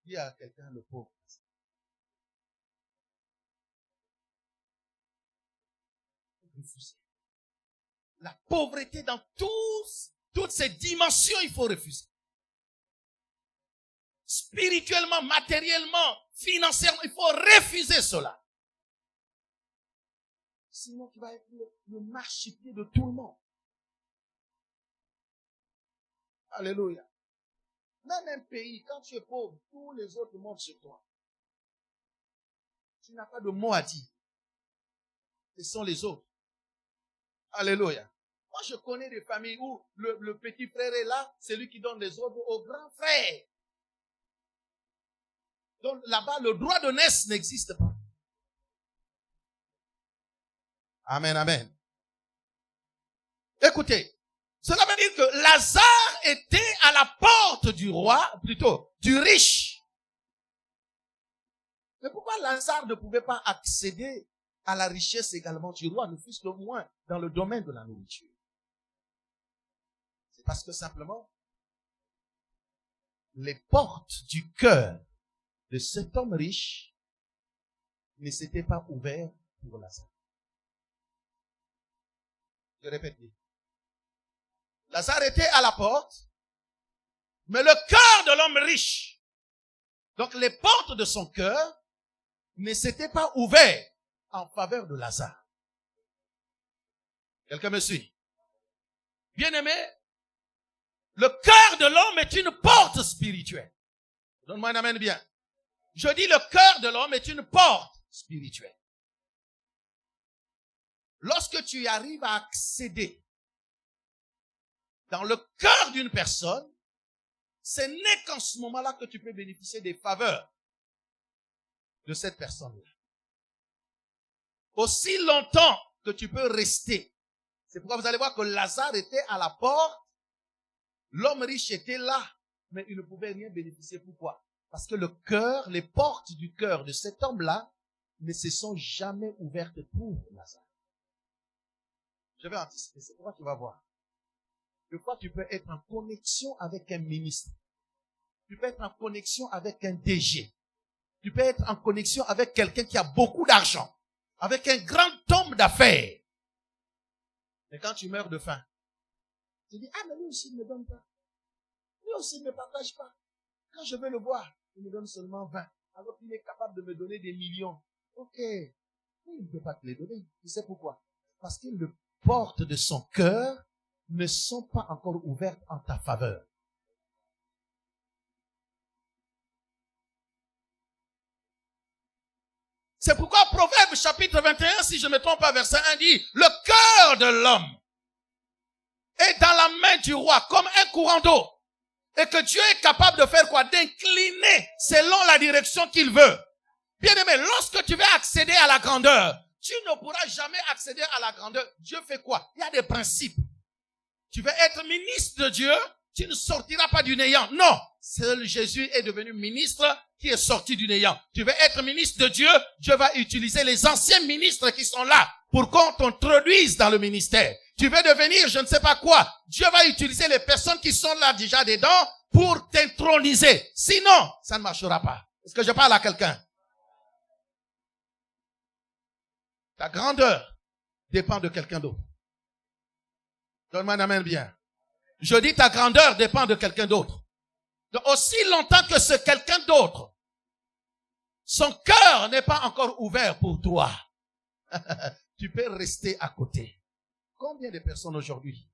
Dis à quelqu'un le pauvre Lazare. Refuser. La pauvreté dans toutes ses dimensions, il faut refuser. Spirituellement, matériellement, financièrement, il faut refuser cela. Sinon, tu vas être le marchepied de tout le monde. Alléluia. Même un pays, quand tu es pauvre, tous les autres montent sur toi. Tu n'as pas de mot à dire. Ce sont les autres. Alléluia. Moi, je connais des familles où le petit frère est là, c'est lui qui donne les ordres au grand frère. Donc là-bas, le droit de naissance n'existe pas. Amen, amen. Écoutez, cela veut dire que Lazare était à la porte du roi, plutôt, du riche. Mais pourquoi Lazare ne pouvait pas accéder à la richesse également du roi, ne fût-ce qu'au moins dans le domaine de la nourriture? C'est parce que simplement, les portes du cœur de cet homme riche ne s'étaient pas ouvertes pour Lazare. Je répète. Lazare était à la porte, mais le cœur de l'homme riche, donc les portes de son cœur, ne s'étaient pas ouvertes en faveur de Lazare. Quelqu'un me suit? Bien-aimé, le cœur de l'homme est une porte spirituelle. Donne-moi un amen bien. Je dis le cœur de l'homme est une porte spirituelle. Lorsque tu arrives à accéder dans le cœur d'une personne, ce n'est qu'en ce moment-là que tu peux bénéficier des faveurs de cette personne-là. Aussi longtemps que tu peux rester. C'est pourquoi vous allez voir que Lazare était à la porte, l'homme riche était là, mais il ne pouvait rien bénéficier. Pourquoi? Parce que le cœur, les portes du cœur de cet homme-là ne se sont jamais ouvertes pour Lazare. Je vais anticiper, c'est pourquoi tu vas voir. Des fois, tu peux être en connexion avec un ministre. Tu peux être en connexion avec un DG. Tu peux être en connexion avec quelqu'un qui a beaucoup d'argent. Avec un grand homme d'affaires. Mais quand tu meurs de faim, tu dis, ah, mais lui aussi, il ne me donne pas. aussi ne partage pas. Quand je veux le voir, il me donne seulement 20. Alors qu'il est capable de me donner des millions. Ok. Mais il ne peut pas te les donner. Tu sais pourquoi? Parce que les portes de son cœur ne sont pas encore ouvertes en ta faveur. C'est pourquoi Proverbe chapitre 21, si je ne me trompe pas, verset 1 dit, le cœur de l'homme est dans la main du roi comme un courant d'eau. Et que Dieu est capable de faire quoi? D'incliner selon la direction qu'il veut. Bien aimé, lorsque tu veux accéder à la grandeur, tu ne pourras jamais accéder à la grandeur. Dieu fait quoi? Il y a des principes. Tu veux être ministre de Dieu, tu ne sortiras pas du néant. Non, seul Jésus est devenu ministre qui est sorti du néant. Tu veux être ministre de Dieu, Dieu va utiliser les anciens ministres qui sont là pour qu'on t'introduise dans le ministère. Tu veux devenir je ne sais pas quoi, Dieu va utiliser les personnes qui sont là déjà dedans pour t'introniser. Sinon, ça ne marchera pas. Est-ce que je parle à quelqu'un? Ta grandeur dépend de quelqu'un d'autre. Donne-moi un amen bien. Je dis ta grandeur dépend de quelqu'un d'autre. Donc aussi longtemps que ce quelqu'un d'autre, son cœur n'est pas encore ouvert pour toi, tu peux rester à côté. Combien de personnes aujourd'hui,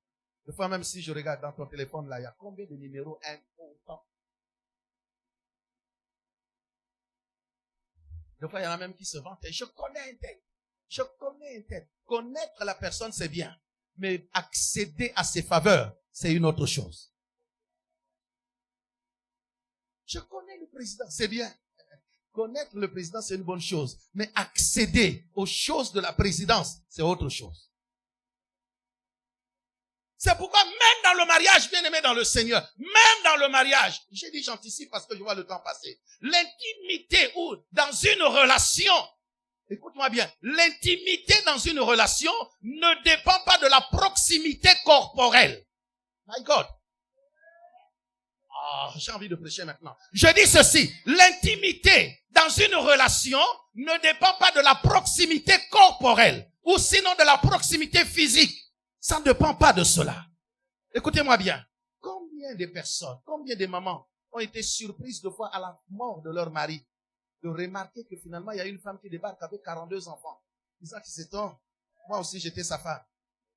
des fois même si je regarde dans ton téléphone là, il y a combien de numéros importants? Des fois il y en a même qui se vantent. Je connais un tel. Je connais un tel. Connaître la personne c'est bien. Mais accéder à ses faveurs, c'est une autre chose. Je connais le président, c'est bien. Connaître le président, c'est une bonne chose. Mais accéder aux choses de la présidence, c'est autre chose. C'est pourquoi même dans le mariage, bien aimé dans le Seigneur, même dans le mariage, j'ai dit j'anticipe parce que je vois le temps passer, l'intimité ou dans une relation, écoute-moi bien, l'intimité dans une relation ne dépend pas de la proximité corporelle. My God. J'ai envie de prêcher maintenant. Je dis ceci, l'intimité dans une relation ne dépend pas de la proximité corporelle ou sinon de la proximité physique. Ça ne dépend pas de cela. Écoutez-moi bien. Combien de personnes, combien de mamans ont été surprises de voir à la mort de leur mari, de remarquer que finalement il y a une femme qui débarque avec 42 enfants. Disant que c'est toi. Moi aussi j'étais sa femme.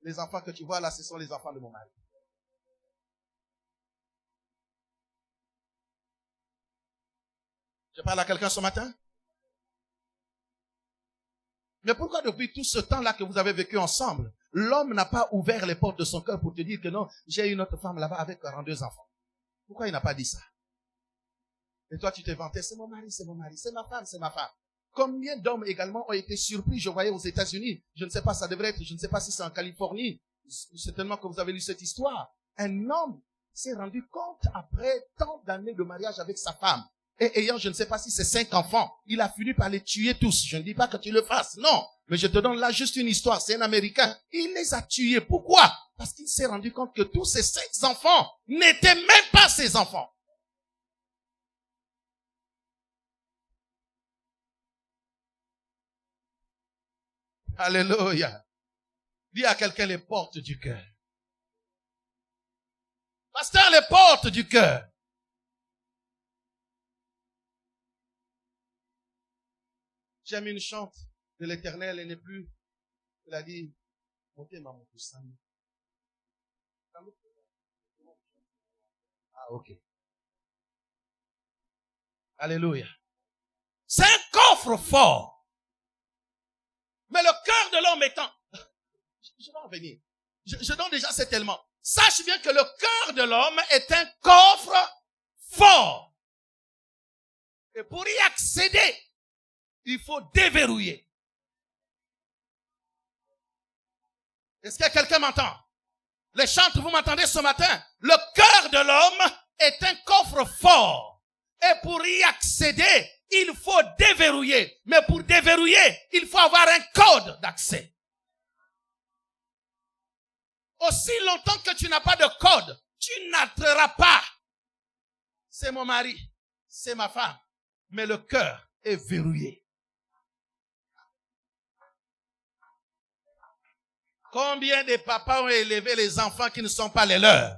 Les enfants que tu vois là, ce sont les enfants de mon mari. Je parle à quelqu'un ce matin? Mais pourquoi depuis tout ce temps-là que vous avez vécu ensemble, l'homme n'a pas ouvert les portes de son cœur pour te dire que non, j'ai une autre femme là-bas avec 42 enfants? Pourquoi il n'a pas dit ça? Et toi tu t'es vanté, c'est mon mari, c'est ma femme, c'est ma femme. Combien d'hommes également ont été surpris, je voyais aux États-Unis, je ne sais pas, ça devrait être, je ne sais pas si c'est en Californie, certainement que vous avez lu cette histoire. Un homme s'est rendu compte après tant d'années de mariage avec sa femme, et ayant, je ne sais pas si c'est 5 enfants, il a fini par les tuer tous. Je ne dis pas que tu le fasses, non. Mais je te donne là juste une histoire, c'est un Américain. Il les a tués. Pourquoi? Parce qu'il s'est rendu compte que tous ces 5 enfants n'étaient même pas ses enfants. Alléluia. Dis à quelqu'un les portes du cœur. Pasteur, les portes du cœur. J'aime une chante de l'Éternel, elle n'est plus. Elle a dit, montez ma mon poussin. Ah, ok. Alléluia. C'est un coffre fort. Mais le cœur de l'homme étant, je vais en venir. Je donne déjà cet élément. Sache bien que le cœur de l'homme est un coffre fort. Et pour y accéder, il faut déverrouiller. Est-ce que quelqu'un m'entend? Les chantres, vous m'entendez ce matin? Le cœur de l'homme est un coffre fort. Et pour y accéder, il faut déverrouiller. Mais pour déverrouiller, il faut avoir un code d'accès. Aussi longtemps que tu n'as pas de code, tu n'entreras pas. C'est mon mari, c'est ma femme. Mais le cœur est verrouillé. Combien de papas ont élevé les enfants qui ne sont pas les leurs?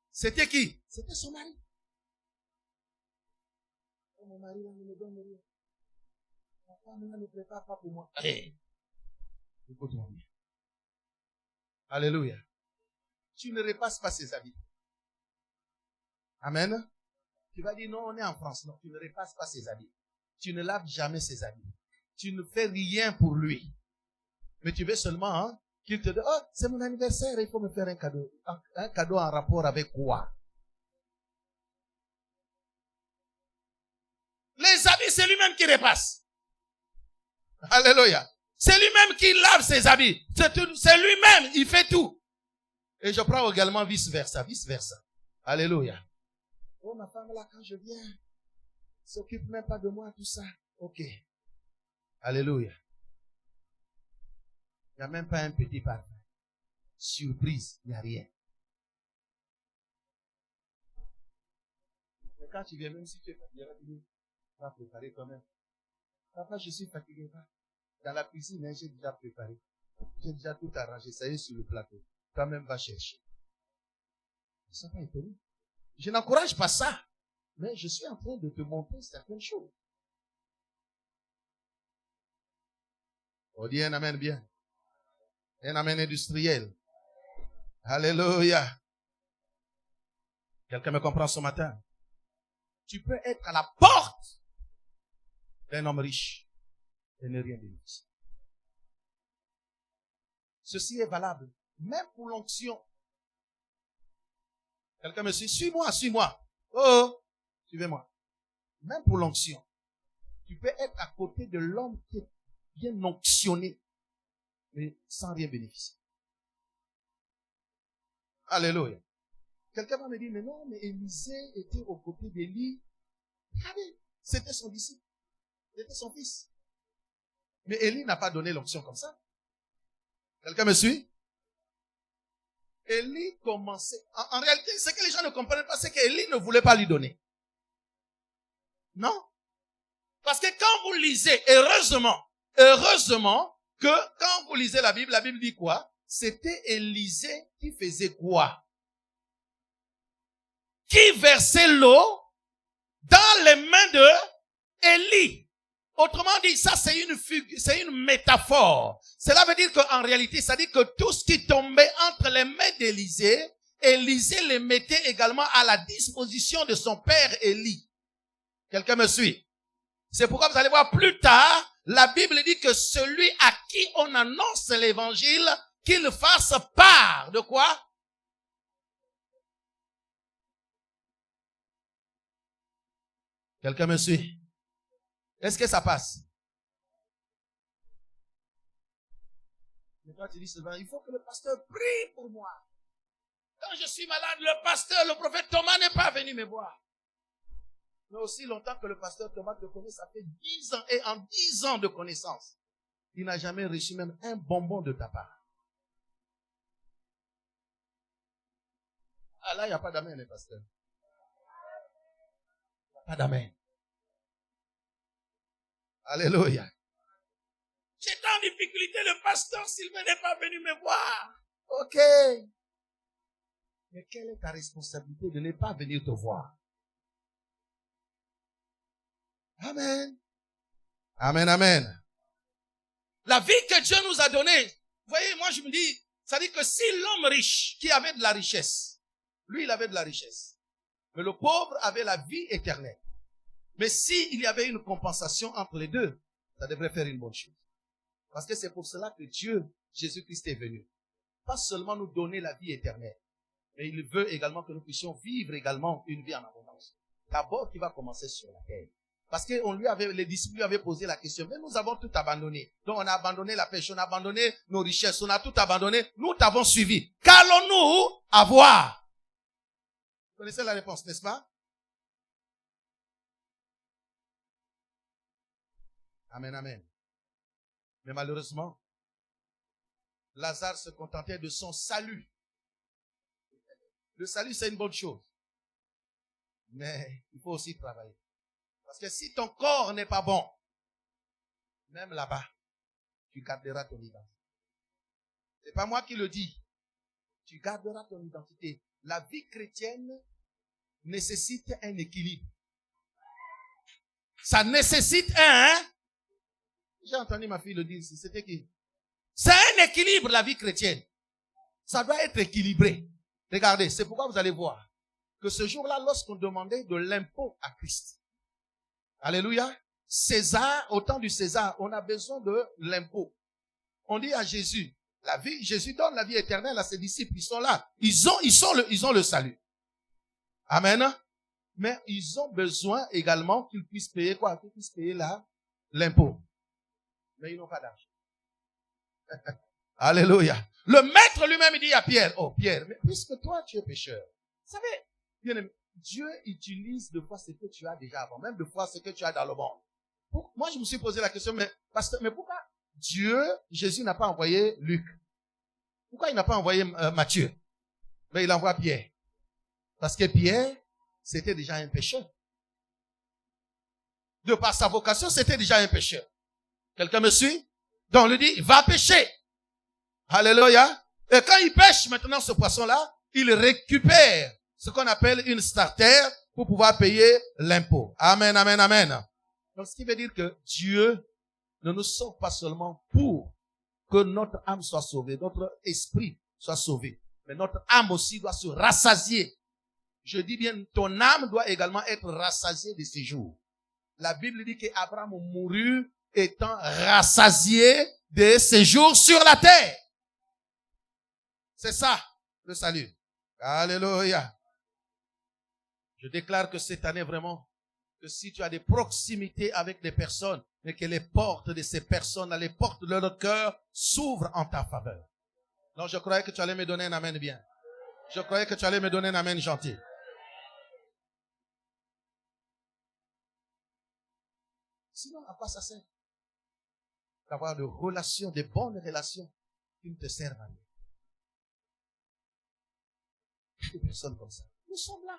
C'était qui? C'était son mari. Oh, mon mari, là, ne me donne rien. Ma femme, là, ne prépare pas pour moi. Hey. Écoute-moi bien. Alléluia. Tu ne repasses pas ses habits. Amen. Tu vas dire, non, on est en France. Non, tu ne repasses pas ses habits. Tu ne laves jamais ses habits. Tu ne fais rien pour lui. Mais tu veux seulement hein, qu'il te dise, oh, c'est mon anniversaire, il faut me faire un cadeau. Un cadeau en rapport avec quoi? Les habits, c'est lui-même qui repasse. Alléluia. C'est lui-même qui lave ses habits. C'est lui-même, il fait tout. Et je prends également vice-versa, vice-versa. Alléluia. Oh, ma femme là, quand je viens, s'occupe même pas de moi, tout ça. Ok. Alléluia. Il n'y a même pas un petit parfum. Surprise, il n'y a rien. Mais quand tu viens, même si tu es fatigué, tu vas préparer toi-même. Papa, je suis fatigué. Dans la cuisine, j'ai déjà préparé. J'ai déjà tout arrangé. Ça y est sur le plateau. Toi-même, va chercher. Ça pas étonné. Je n'encourage pas ça. Mais je suis en train de te montrer certaines choses. On dit un amen bien. Un amen industriel. Alléluia. Quelqu'un me comprend ce matin? Tu peux être à la porte d'un homme riche et ne rien bénéficier. Ceci est valable même pour l'onction. Quelqu'un me suit? Suis-moi, suis-moi. Oh, suivez-moi. Même pour l'onction. Tu peux être à côté de l'homme qui est bien onctionné, mais sans rien bénéficier. Alléluia. Quelqu'un va me dire, mais non, mais Élisée était aux côtés d'Élie. Regardez, c'était son disciple. C'était son fils. Mais Élie n'a pas donné l'onction comme ça. Quelqu'un me suit? Élie commençait. En réalité, ce que les gens ne comprennent pas, c'est qu'Élie ne voulait pas lui donner. Non. Parce que quand vous lisez, heureusement que quand vous lisez la Bible dit quoi? C'était Élisée qui faisait quoi? Qui versait l'eau dans les mains de Élie. Autrement dit, ça c'est une métaphore. Cela veut dire qu'en réalité, ça dit que tout ce qui tombait entre les mains d'Élisée, Élisée les mettait également à la disposition de son père Élie. Quelqu'un me suit? C'est pourquoi vous allez voir plus tard, la Bible dit que celui à qui on annonce l'évangile, qu'il fasse part de quoi? Quelqu'un me suit? Est-ce que ça passe? Mais toi tu dis souvent, il faut que le pasteur prie pour moi. Quand je suis malade, le pasteur, le prophète Thomas n'est pas venu me voir. Mais aussi longtemps que le pasteur Thomas te connaît, ça fait 10 ans. Et en 10 ans de connaissance, il n'a jamais reçu même un bonbon de ta part. Ah là, il n'y a pas d'amen, les pasteurs. Pas d'amen. Alléluia. J'étais en difficulté, le pasteur Sylvain n'est pas venu me voir. Ok. Mais quelle est ta responsabilité de ne pas venir te voir? Amen. Amen, amen. La vie que Dieu nous a donnée, vous voyez, moi je me dis, ça dit que si l'homme riche, qui avait de la richesse, lui il avait de la richesse, mais le pauvre avait la vie éternelle. Mais s'il y avait une compensation entre les deux, ça devrait faire une bonne chose. Parce que c'est pour cela que Dieu, Jésus-Christ est venu. Pas seulement nous donner la vie éternelle, mais il veut également que nous puissions vivre également une vie en abondance. D'abord, qui va commencer sur la terre. Parce que les disciples lui avaient posé la question, mais nous avons tout abandonné. Donc on a abandonné la pêche, on a abandonné nos richesses, on a tout abandonné. Nous t'avons suivi. Qu'allons-nous avoir? Vous connaissez la réponse, n'est-ce pas? Amen, amen. Mais malheureusement, Lazare se contentait de son salut. Le salut, c'est une bonne chose. Mais il faut aussi travailler. Parce que si ton corps n'est pas bon, même là-bas, tu garderas ton identité. C'est pas moi qui le dis. tu garderas ton identité. La vie chrétienne nécessite un équilibre. Ça nécessite j'ai entendu ma fille le dire ici, c'était qui? C'est un équilibre, la vie chrétienne. Ça doit être équilibré. Regardez, c'est pourquoi vous allez voir que ce jour-là, lorsqu'on demandait de l'impôt à Christ, alléluia, César, au temps du César, on a besoin de l'impôt. On dit à Jésus, la vie, Jésus donne la vie éternelle à ses disciples, ils sont là. Ils ont le salut. Amen. Mais ils ont besoin également qu'ils puissent payer quoi? Qu'ils puissent payer l'impôt. Mais ils n'ont pas d'argent. Alléluia. Le maître lui-même, il dit à Pierre, oh Pierre, mais puisque toi tu es pécheur, vous savez, bien aimé, Dieu utilise de fois ce que tu as déjà avant, même de fois ce que tu as dans le monde. Moi, je me suis posé la question, mais pourquoi Jésus n'a pas envoyé Luc? Pourquoi il n'a pas envoyé Matthieu? Mais il envoie Pierre. Parce que Pierre, c'était déjà un pécheur. De par sa vocation, c'était déjà un pécheur. Quelqu'un me suit? Donc, on lui dit, va pêcher. Alléluia. Et quand il pêche maintenant ce poisson-là, il récupère ce qu'on appelle une starter pour pouvoir payer l'impôt. Amen, amen, amen. Donc, ce qui veut dire que Dieu ne nous sauve pas seulement pour que notre âme soit sauvée, notre esprit soit sauvé, mais notre âme aussi doit se rassasier. Je dis bien, ton âme doit également être rassasiée de ses jours. La Bible dit qu'Abraham mourut étant rassasié de ses jours sur la terre. C'est ça, le salut. Alléluia. Je déclare que cette année vraiment, que si tu as des proximités avec des personnes, mais que les portes de ces personnes, les portes de leur cœur s'ouvrent en ta faveur. Non, je croyais que tu allais me donner un amen bien. Je croyais que tu allais me donner un amen gentil. Sinon, à quoi ça sert? D'avoir des relations, des bonnes relations qui ne te servent à rien. Des personnes comme ça. Nous sommes là.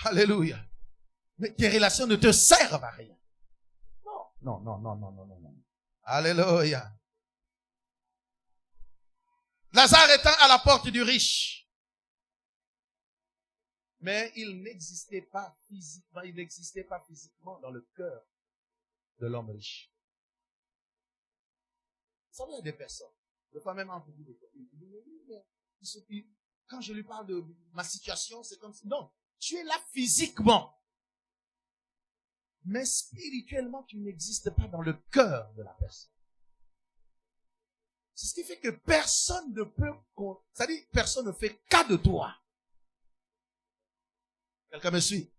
Alléluia. Mais tes relations ne te servent à rien. Non. Alléluia. Lazare étant à la porte du riche. Mais il n'existait pas physiquement dans le cœur de l'homme riche. Vous savez, il y a des personnes, des fois même entre vous, quand je lui parle de ma situation, c'est comme si, non, tu es là physiquement. Mais spirituellement, tu n'existes pas dans le cœur de la personne. C'est ce qui fait que personne ne peut, c'est-à-dire, personne ne fait cas de toi. Quelqu'un me suit?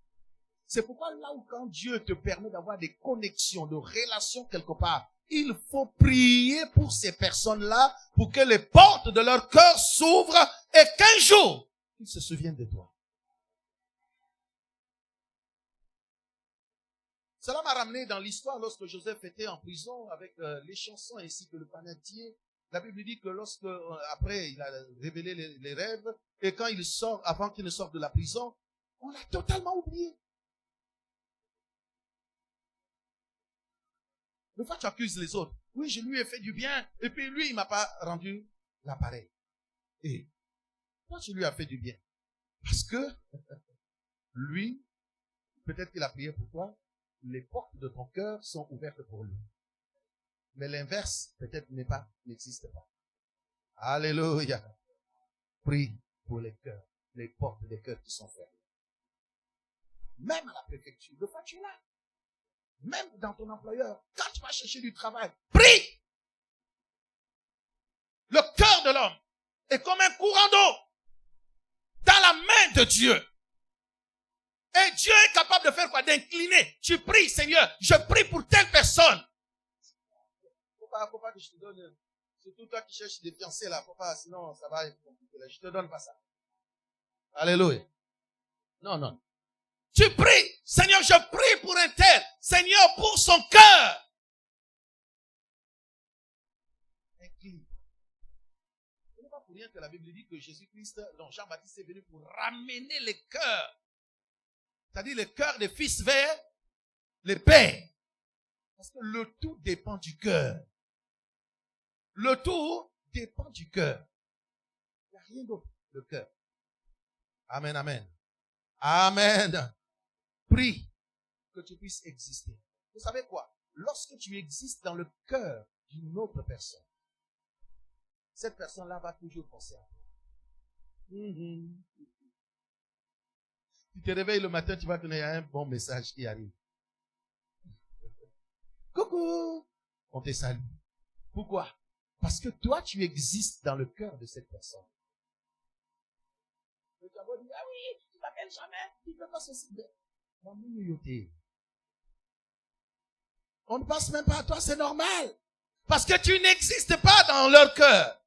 C'est pourquoi là où quand Dieu te permet d'avoir des connexions, de relations quelque part, il faut prier pour ces personnes-là pour que les portes de leur cœur s'ouvrent et qu'un jour, ils se souviennent de toi. Cela m'a ramené dans l'histoire lorsque Joseph était en prison avec les chansons ainsi que le panetier. La Bible dit que lorsque, après, il a révélé les rêves et quand il sort, avant qu'il ne sorte de la prison, on l'a totalement oublié. Des fois, tu accuses les autres. Oui, je lui ai fait du bien. Et puis lui, il m'a pas rendu l'appareil. Et toi, tu lui as fait du bien. Parce que lui, peut-être qu'il a prié pour toi, les portes de ton cœur sont ouvertes pour lui. Mais l'inverse, peut-être n'existe pas. Alléluia. Prie pour les cœurs, les portes des cœurs qui sont fermées. Même à la préfecture, de fois tu es là. Même dans ton employeur, quand tu vas chercher du travail, prie! Le cœur de l'homme est comme un courant d'eau dans la main de Dieu. Et Dieu est capable de faire quoi? D'incliner. Tu pries, Seigneur, je prie pour telle personne. Faut pas que je te donne, surtout toi qui cherches des fiancés là, faut pas, sinon ça va être compliqué là. Je te donne pas ça. Alléluia. Non. Tu pries, Seigneur, je prie pour un tel, Seigneur, pour son cœur. Incline. Ce n'est pas pour rien que la Bible dit que Jésus-Christ, donc Jean-Baptiste est venu pour ramener les cœurs. C'est-à-dire les cœurs des fils vers les pères. Parce que le tout dépend du cœur. Le tout dépend du cœur. Il n'y a rien d'autre, le cœur. Amen, amen. Amen. Prie que tu puisses exister. Vous savez quoi? Lorsque tu existes dans le cœur d'une autre personne, cette personne-là va toujours penser à toi. Tu te réveilles le matin, tu vas connaître un bon message qui arrive. Coucou! On te salue. Pourquoi? Parce que toi, tu existes dans le cœur de cette personne. Tu vas dire, ah oui, tu m'appelles jamais, tu ne peux pas ceci. On ne pense même pas à toi, c'est normal. Parce que tu n'existes pas dans leur cœur.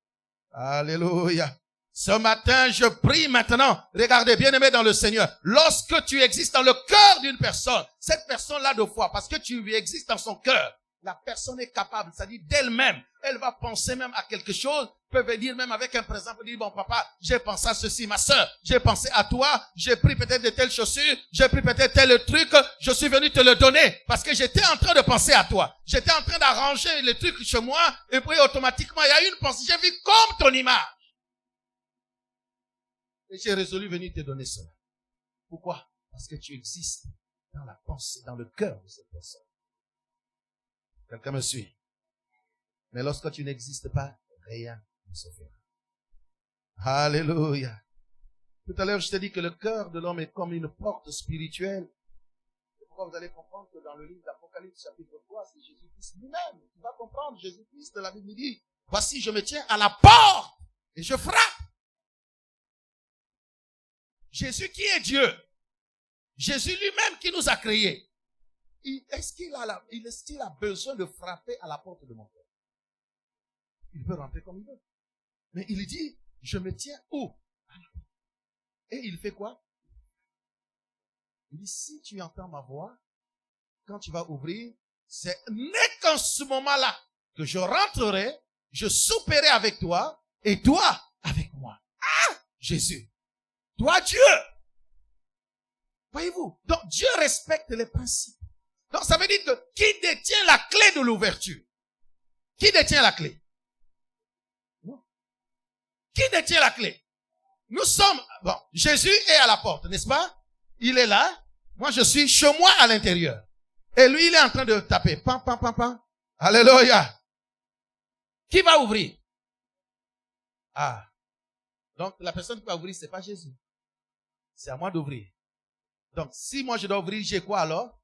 Alléluia. Ce matin, je prie maintenant. Regardez, bien-aimé dans le Seigneur. Lorsque tu existes dans le cœur d'une personne, cette personne-là de foi, parce que tu existes dans son cœur, la personne est capable, c'est-à-dire d'elle-même, elle va penser même à quelque chose, peut venir même avec un présent, peut dire, bon papa, j'ai pensé à ceci, ma sœur, j'ai pensé à toi, j'ai pris peut-être de telles chaussures, j'ai pris peut-être tel truc, je suis venu te le donner, parce que j'étais en train de penser à toi. J'étais en train d'arranger les trucs chez moi, et puis automatiquement, il y a une pensée, j'ai vu comme ton image. Et j'ai résolu venir te donner cela. Pourquoi? Parce que tu existes dans la pensée, dans le cœur de cette personne. Quelqu'un me suit? Mais lorsque tu n'existes pas, rien ne se fera. Alléluia. Tout à l'heure, je t'ai dit que le cœur de l'homme est comme une porte spirituelle. C'est pourquoi vous allez comprendre que dans le livre d'Apocalypse, chapitre 3, c'est Jésus-Christ lui-même. Tu vas comprendre, Jésus-Christ, la Bible dit, voici, je me tiens à la porte et je frappe. Jésus qui est Dieu. Jésus lui-même qui nous a créés. Est-ce qu'il a besoin de frapper à la porte de mon cœur? Il peut rentrer comme il veut. Mais il dit, je me tiens où? Et il fait quoi? Il dit, si tu entends ma voix, quand tu vas ouvrir, c'est n'est qu'en ce moment-là que je rentrerai, je souperai avec toi, et toi avec moi. Ah! Jésus. Toi, Dieu. Voyez-vous? Donc, Dieu respecte les principes. Donc, ça veut dire que qui détient la clé de l'ouverture? Qui détient la clé? Non. Qui détient la clé? Nous sommes, bon, Jésus est à la porte, n'est-ce pas? Il est là. Moi, je suis chez moi à l'intérieur. Et lui, il est en train de taper. Pam, pam, pam, pam. Alléluia. Qui va ouvrir? Ah. Donc, la personne qui va ouvrir, c'est pas Jésus. C'est à moi d'ouvrir. Donc, si moi je dois ouvrir, j'ai quoi alors?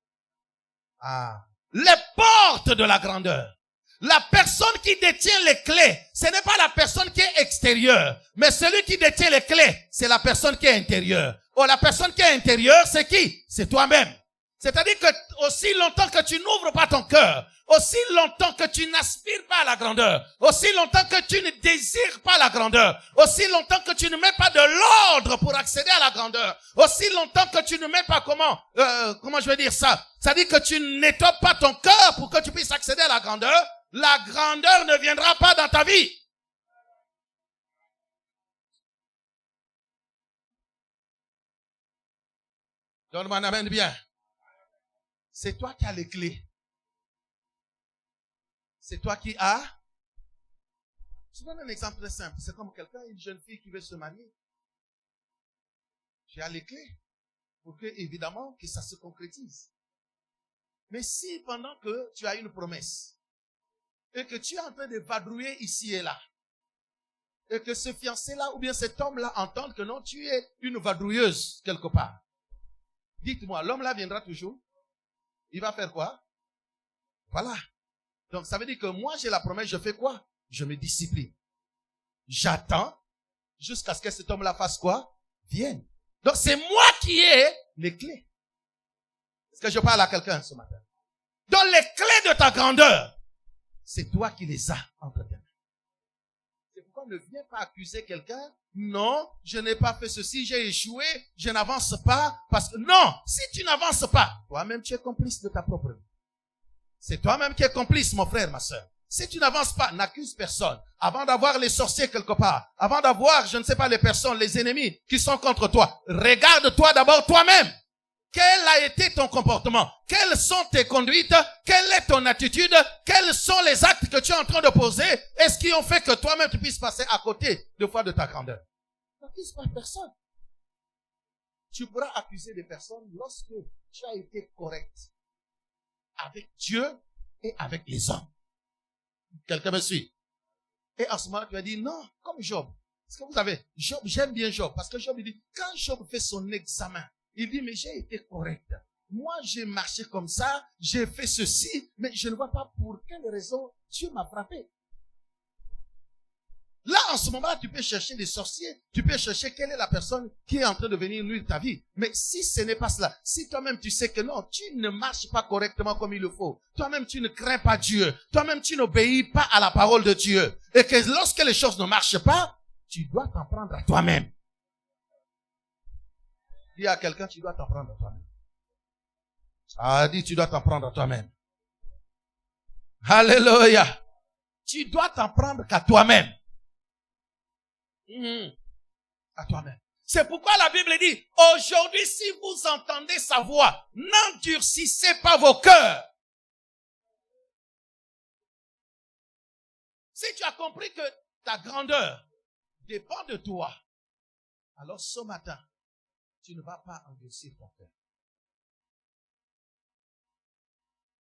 Ah. Les portes de la grandeur. La personne qui détient les clés, ce n'est pas la personne qui est extérieure, mais celui qui détient les clés, c'est la personne qui est intérieure. Oh, la personne qui est intérieure, c'est qui? C'est toi-même. C'est-à-dire que aussi longtemps que tu n'ouvres pas ton cœur, aussi longtemps que tu n'aspires pas à la grandeur, aussi longtemps que tu ne désires pas la grandeur, aussi longtemps que tu ne mets pas de l'ordre pour accéder à la grandeur, aussi longtemps que tu ne mets pas comment je vais dire ça? C'est-à-dire que tu nettoies pas ton cœur pour que tu puisses accéder à la grandeur ne viendra pas dans ta vie. Donne-moi un amen bien. C'est toi qui as les clés. C'est toi qui as. Je donne un exemple très simple. C'est comme une jeune fille qui veut se marier. Tu as les clés pour que, évidemment, que ça se concrétise. Mais si pendant que tu as une promesse et que tu es en train de vadrouiller ici et là, et que ce fiancé-là ou bien cet homme-là entende que non, tu es une vadrouilleuse quelque part. Dites-moi, l'homme-là viendra toujours. Il va faire quoi? Voilà. Donc, ça veut dire que moi, j'ai la promesse, je fais quoi? Je me discipline. J'attends jusqu'à ce que cet homme-là fasse quoi? Vienne. Donc, c'est moi qui ai les clés. Est-ce que je parle à quelqu'un ce matin? Donc, les clés de ta grandeur, c'est toi qui les as entre tes mains. C'est pourquoi ne viens pas accuser quelqu'un. Non, je n'ai pas fait ceci, j'ai échoué, je n'avance pas. Parce que non, si tu n'avances pas, toi-même tu es complice de ta propre vie. C'est toi-même qui es complice, mon frère, ma soeur. Si tu n'avances pas, n'accuse personne. Avant d'avoir les sorciers quelque part, avant d'avoir, je ne sais pas, les personnes, les ennemis qui sont contre toi, regarde-toi d'abord toi-même. Quel a été ton comportement? Quelles sont tes conduites? Quelle est ton attitude? Quels sont les actes que tu es en train de poser? Est-ce qu'ils ont fait que toi-même tu puisses passer à côté de fois de ta grandeur? N'accuse pas personne. Tu pourras accuser des personnes lorsque tu as été correct avec Dieu et avec les hommes. Quelqu'un me suit? Et en ce moment, tu vas dire, non, comme Job. Parce que vous savez, Job, j'aime bien Job. Parce que Job, il dit, quand Job fait son examen, il dit, mais j'ai été correct. Moi, j'ai marché comme ça, j'ai fait ceci, mais je ne vois pas pour quelle raison Dieu m'a frappé. Là, en ce moment, tu peux chercher des sorciers, tu peux chercher quelle est la personne qui est en train de venir nuire ta vie. Mais si ce n'est pas cela, si toi-même tu sais que non, tu ne marches pas correctement comme il le faut, toi-même tu ne crains pas Dieu, toi-même tu n'obéis pas à la parole de Dieu, et que lorsque les choses ne marchent pas, tu dois t'en prendre à toi-même. Dis à quelqu'un, tu dois t'en prendre à toi-même. Ah, dis, tu dois t'en prendre à toi-même. Alléluia. Tu dois t'en prendre qu'à toi-même. À toi-même. C'est pourquoi la Bible dit, aujourd'hui, si vous entendez sa voix, n'endurcissez pas vos cœurs. Si tu as compris que ta grandeur dépend de toi, alors ce matin, tu ne vas pas endurcir ton cœur.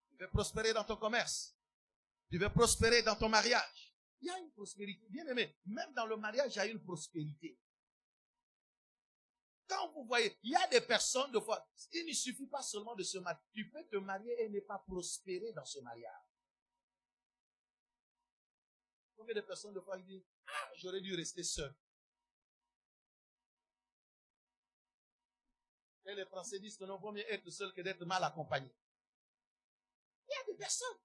Tu veux prospérer dans ton commerce. Tu veux prospérer dans ton mariage. Il y a une prospérité. Bien aimé, même dans le mariage, il y a une prospérité. Quand vous voyez, il y a des personnes, de fois, il ne suffit pas seulement de se marier. Tu peux te marier et ne pas prospérer dans ce mariage. Combien de personnes, de fois, ils disent, ah, j'aurais dû rester seul. Et les Français disent que non, vaut mieux être seul que d'être mal accompagné. Il y a des personnes.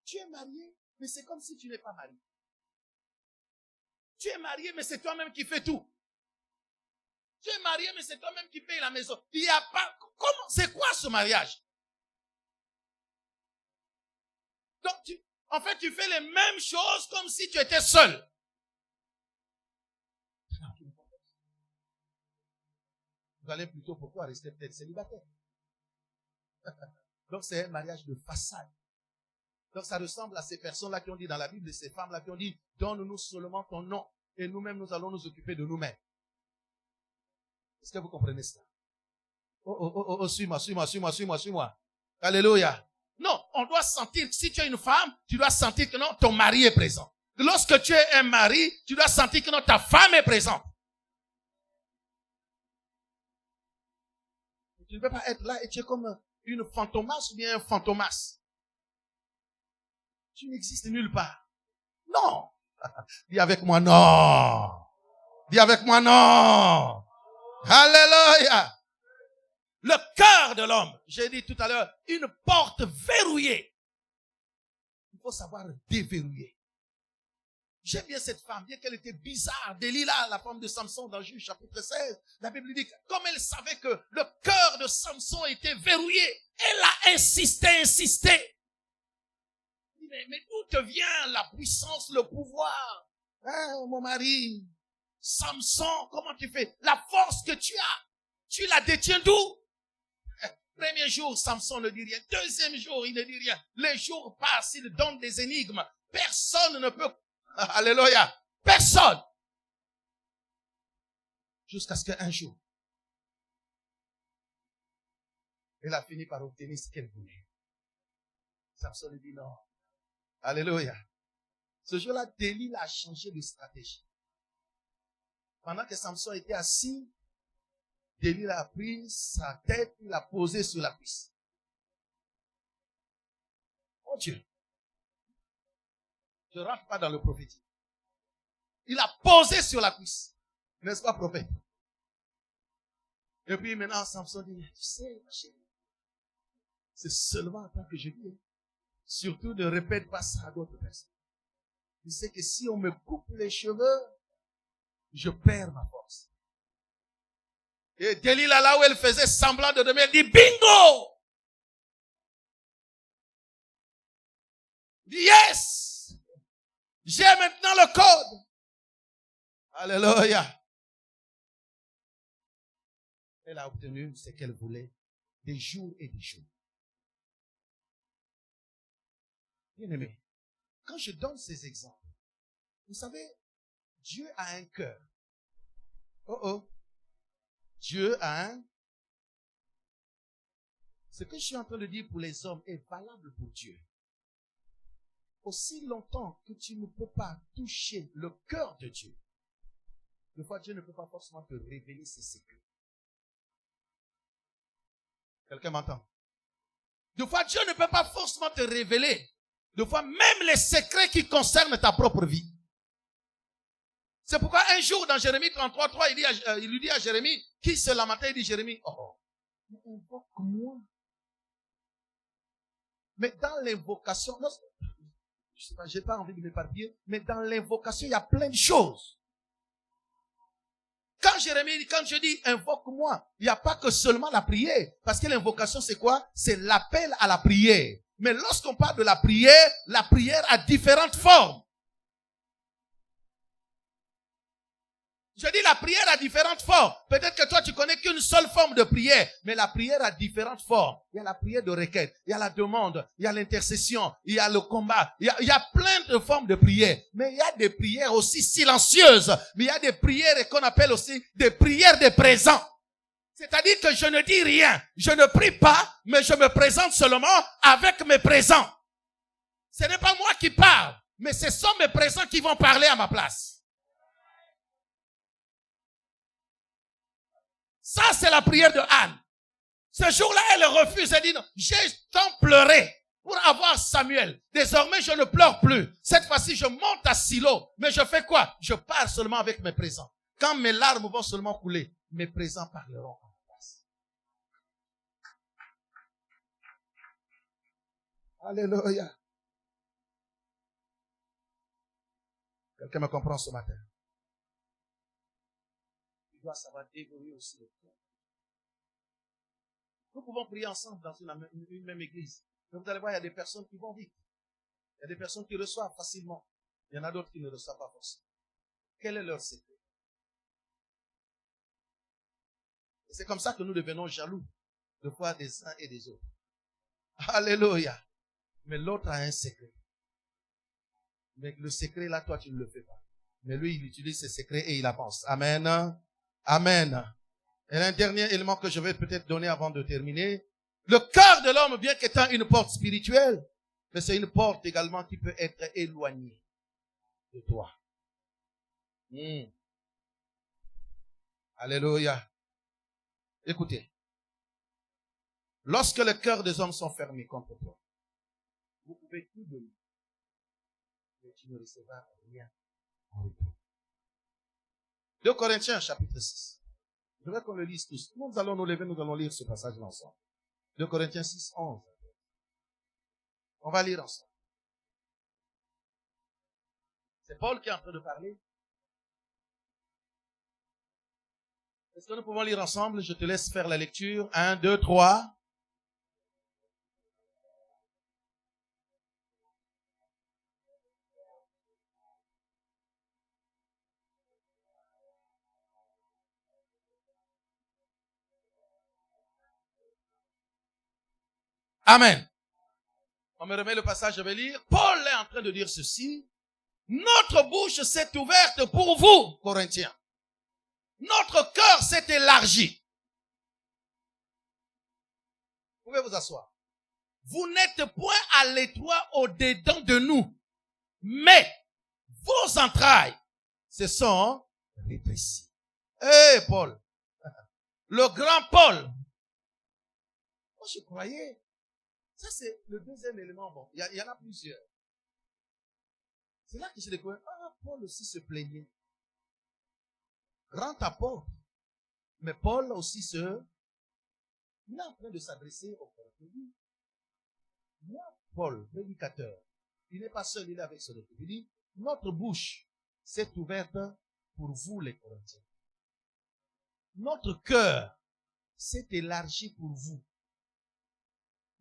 Tu es marié, mais c'est comme si tu n'es pas marié. Tu es marié, mais c'est toi-même qui fais tout. Tu es marié, mais c'est toi-même qui paye la maison. Il n'y a pas... Comment? C'est quoi ce mariage? Donc, en fait, tu fais les mêmes choses comme si tu étais seul. Vous allez plutôt pourquoi rester peut-être célibataire? Donc, c'est un mariage de façade. Donc, ça ressemble à ces personnes-là qui ont dit dans la Bible, ces femmes-là qui ont dit, donne-nous seulement ton nom et nous-mêmes, nous allons nous occuper de nous-mêmes. Est-ce que vous comprenez ça? Oh, suis-moi. Alléluia. Non, on doit sentir, si tu es une femme, tu dois sentir que non, ton mari est présent. Lorsque tu es un mari, tu dois sentir que non, ta femme est présente. Tu ne peux pas être là et tu es comme une fantomas ou bien un fantomas. Tu n'existes nulle part. Non. Dis avec moi non. Dis avec moi non. Alléluia. Le cœur de l'homme, j'ai dit tout à l'heure, une porte verrouillée. Il faut savoir déverrouiller. J'aime bien cette femme, bien qu'elle était bizarre. Delilah, la femme de Samson dans Juge chapitre 16. La Bible dit que comme elle savait que le cœur de Samson était verrouillé, elle a insisté. Mais d'où te vient la puissance, le pouvoir? Hein, mon mari, Samson, comment tu fais? La force que tu la détiens d'où? Premier jour, Samson ne dit rien. Deuxième jour, il ne dit rien. Les jours passent, il donne des énigmes. Personne ne peut... Alléluia. Personne. Jusqu'à ce qu'un jour, elle a fini par obtenir ce qu'elle voulait. Samson lui dit non. Alléluia. Ce jour-là, Delilah a changé de stratégie. Pendant que Samson était assis, Delilah a pris sa tête, il l'a posée sur la cuisse. Oh Dieu. Je ne rentre pas dans le prophétique. Il a posé sur la cuisse. N'est-ce pas, prophète? Et puis maintenant, Samson dit, tu sais, ma chérie, c'est seulement en tant que je dis. Surtout ne répète pas ça à d'autres personnes. Tu sais que si on me coupe les cheveux, je perds ma force. Et Delilah, là où elle faisait semblant de dormir, elle dit, bingo! Yes! J'ai maintenant le code. Alléluia. Elle a obtenu ce qu'elle voulait des jours et des jours. Bien aimé, quand je donne ces exemples, vous savez, Dieu a un cœur. Dieu a un... Ce que je suis en train de dire pour les hommes est valable pour Dieu. Aussi longtemps que tu ne peux pas toucher le cœur de Dieu, des fois Dieu ne peut pas forcément te révéler ses secrets. Quelqu'un m'entend? Des fois Dieu ne peut pas forcément te révéler. Des fois même les secrets qui concernent ta propre vie. C'est pourquoi un jour dans Jérémie 33:3, il lui dit à Jérémie, qui se lamentait, il dit Jérémie, invoque-moi. Mais dans l'invocation, non, je sais pas, j'ai pas envie de m'éparpiller, mais dans l'invocation, il y a plein de choses. Quand je dis invoque-moi, il n'y a pas que seulement la prière. Parce que l'invocation, c'est quoi? C'est l'appel à la prière. Mais lorsqu'on parle de la prière a différentes formes. Je dis la prière a différentes formes. Peut-être que toi, tu connais qu'une seule forme de prière. Mais la prière a différentes formes. Il y a la prière de requête. Il y a la demande. Il y a l'intercession. Il y a le combat. Il y a plein de formes de prière. Mais il y a des prières aussi silencieuses. Mais il y a des prières qu'on appelle aussi des prières de présent. C'est-à-dire que je ne dis rien. Je ne prie pas, mais je me présente seulement avec mes présents. Ce n'est pas moi qui parle, mais ce sont mes présents qui vont parler à ma place. Ça, c'est la prière de Anne. Ce jour-là, elle refuse. Elle dit, non, j'ai tant pleuré pour avoir Samuel. Désormais, je ne pleure plus. Cette fois-ci, je monte à Silo. Mais je fais quoi? Je pars seulement avec mes présents. Quand mes larmes vont seulement couler, mes présents parleront à ma place. Alléluia. Quelqu'un me comprend ce matin? Il doit savoir déverrouiller aussi le cœur. Nous pouvons prier ensemble dans une même église. Mais vous allez voir, il y a des personnes qui vont vite. Il y a des personnes qui reçoivent facilement. Il y en a d'autres qui ne reçoivent pas forcément. Quel est leur secret? Et c'est comme ça que nous devenons jaloux de voir des uns et des autres. Alléluia. Mais l'autre a un secret. Mais le secret, là, toi, tu ne le fais pas. Mais lui, il utilise ses secrets et il avance. Amen. Amen. Et un dernier élément que je vais peut-être donner avant de terminer. Le cœur de l'homme, bien qu'étant une porte spirituelle, mais c'est une porte également qui peut être éloignée de toi. Alléluia. Écoutez. Lorsque les cœurs des hommes sont fermés contre toi, vous pouvez tout donner, mais tu ne recevras rien en retour. 2 Corinthiens chapitre 6. Je voudrais qu'on le lise tous. Nous allons nous lever, nous allons lire ce passage ensemble. 2 Corinthiens 6, 11. On va lire ensemble. C'est Paul qui est en train de parler. Est-ce que nous pouvons lire ensemble? Je te laisse faire la lecture. 1, 2, 3. Amen. On me remet le passage, je vais lire. Paul est en train de dire ceci. Notre bouche s'est ouverte pour vous, Corinthiens. Notre cœur s'est élargi. Vous pouvez vous asseoir. Vous n'êtes point à l'étroit au-dedans de nous, mais vos entrailles se sont rétrécies. Eh, Paul. Le grand Paul. Moi, je croyais. Ça, c'est le deuxième élément. Bon, il y en a plusieurs. C'est là que j'ai découvert. Paul aussi se plaignait. Grand apôtre. Mais Paul aussi il est en train de s'adresser au Corinthiens. Moi, Paul, prédicateur, il n'est pas seul, il est avec son équipe. Il dit, notre bouche s'est ouverte pour vous, les Corinthiens. Notre cœur s'est élargi pour vous.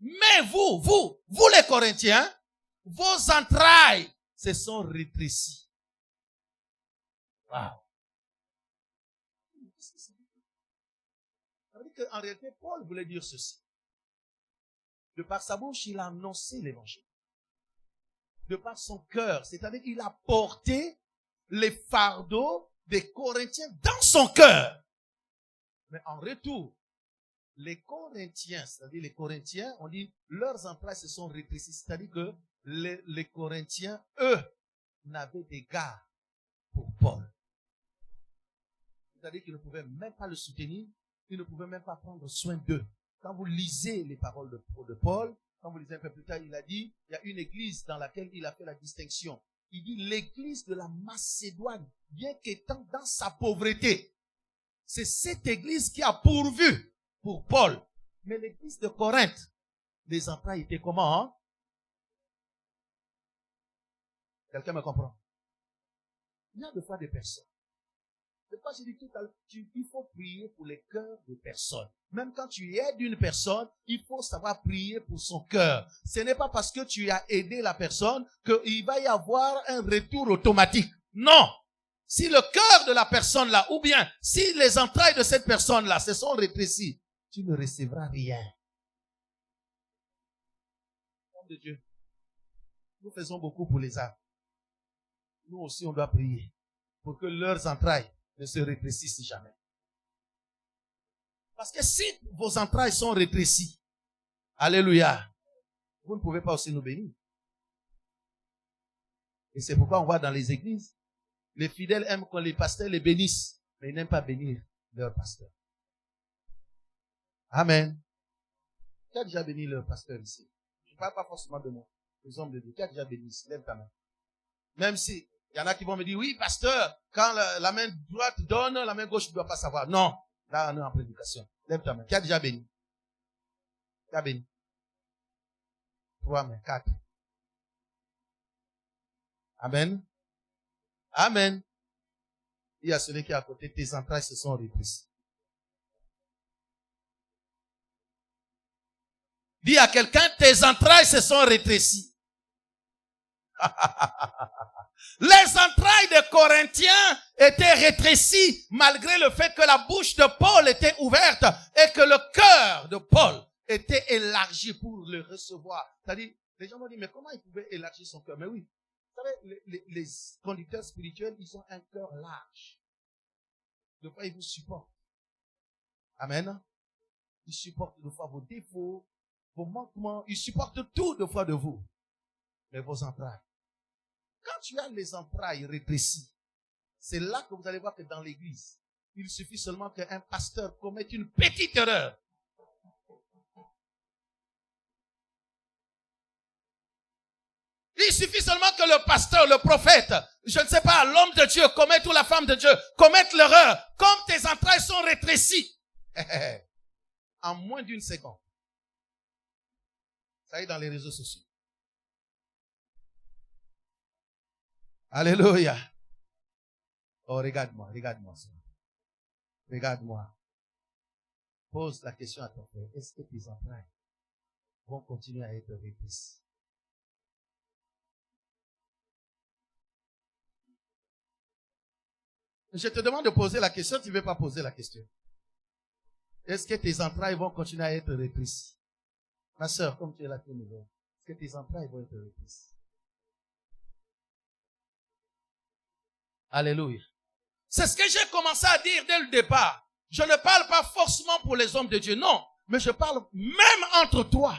Mais vous les Corinthiens, vos entrailles se sont rétrécies. Wow. Ça veut dire qu'en réalité, Paul voulait dire ceci. De par sa bouche, il a annoncé l'évangile. De par son cœur, c'est-à-dire qu'il a porté les fardeaux des Corinthiens dans son cœur. Mais en retour, les Corinthiens, c'est-à-dire les Corinthiens, on dit, leurs entrailles se sont rétrécies. C'est-à-dire que les Corinthiens, eux, n'avaient d'égard pour Paul. C'est-à-dire qu'ils ne pouvaient même pas le soutenir, ils ne pouvaient même pas prendre soin d'eux. Quand vous lisez les paroles de Paul, quand vous lisez un peu plus tard, il a dit, il y a une église dans laquelle il a fait la distinction. Il dit, l'église de la Macédoine, bien qu'étant dans sa pauvreté, c'est cette église qui a pourvu pour Paul. Mais l'église de Corinthe, les entrailles étaient comment, hein? Quelqu'un me comprend? Il y a des fois des personnes. C'est pas, j'ai dit tout à l'heure, il faut prier pour les cœurs des personnes. Même quand tu aides une personne, il faut savoir prier pour son cœur. Ce n'est pas parce que tu as aidé la personne qu'il va y avoir un retour automatique. Non! Si le cœur de la personne là, ou bien si les entrailles de cette personne là se sont rétrécies, tu ne recevras rien. Nom de Dieu. Nous faisons beaucoup pour les âmes. Nous aussi, on doit prier pour que leurs entrailles ne se rétrécissent jamais. Parce que si vos entrailles sont rétrécies, alléluia, vous ne pouvez pas aussi nous bénir. Et c'est pourquoi on voit dans les églises, les fidèles aiment quand les pasteurs les bénissent, mais ils n'aiment pas bénir leur pasteur. Amen. Qui a déjà béni leur pasteur ici? Je ne parle pas forcément de moi, les hommes de Dieu. Qui a déjà béni ici? Lève ta main. Même si il y en a qui vont me dire, oui, pasteur, quand la main droite donne, la main gauche ne doit pas savoir. Non. Là, on est en prédication. Lève ta main. Qui a déjà béni? Qui a béni? 3 mains, 4. Amen. Amen. Il y a celui qui est à côté, tes entrailles se sont rétrécies. Dis à quelqu'un, tes entrailles se sont rétrécies. Les entrailles des Corinthiens étaient rétrécies malgré le fait que la bouche de Paul était ouverte et que le cœur de Paul était élargi pour le recevoir. C'est-à-dire, les gens m'ont dit, mais comment il pouvait élargir son cœur? Mais oui, vous savez, les conducteurs spirituels, ils ont un cœur large. De fois, ils vous supportent. Amen. Ils supportent de fois vos défauts, vos manquements. Ils supportent tout de fois de vous. Mais vos entrailles. Quand tu as les entrailles rétrécies, c'est là que vous allez voir que dans l'église, il suffit seulement qu'un pasteur commette une petite erreur. Il suffit seulement que le pasteur, le prophète, je ne sais pas, l'homme de Dieu commette ou la femme de Dieu commette l'erreur. Comme tes entrailles sont rétrécies, en moins d'une seconde, ça y est dans les réseaux sociaux. Alléluia. Oh, regarde-moi, regarde-moi. Regarde-moi. Pose la question à ton frère. Est-ce que tes entrailles vont continuer à être rétrécies? Je te demande de poser la question, tu ne veux pas poser la question. Est-ce que tes entrailles vont continuer à être rétrécies? Ma sœur, comme tu es là, est-ce que tes entrailles vont être rétrécies? Alléluia. C'est ce que j'ai commencé à dire dès le départ. Je ne parle pas forcément pour les hommes de Dieu, non. Mais je parle même entre toi.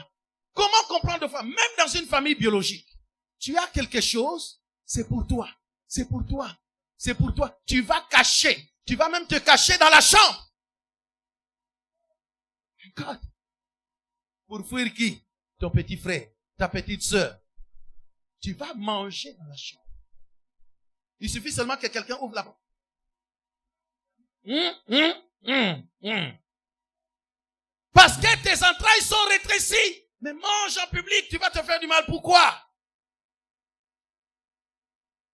Comment comprendre de foi? Même dans une famille biologique. Tu as quelque chose, c'est pour toi. C'est pour toi. C'est pour toi. Tu vas cacher. Tu vas même te cacher dans la chambre. God. Pour fuir qui? Ton petit frère, ta petite sœur. Tu vas manger dans la chambre. Il suffit seulement que quelqu'un ouvre la porte. Parce que tes entrailles sont rétrécies. Mais mange en public, tu vas te faire du mal. Pourquoi?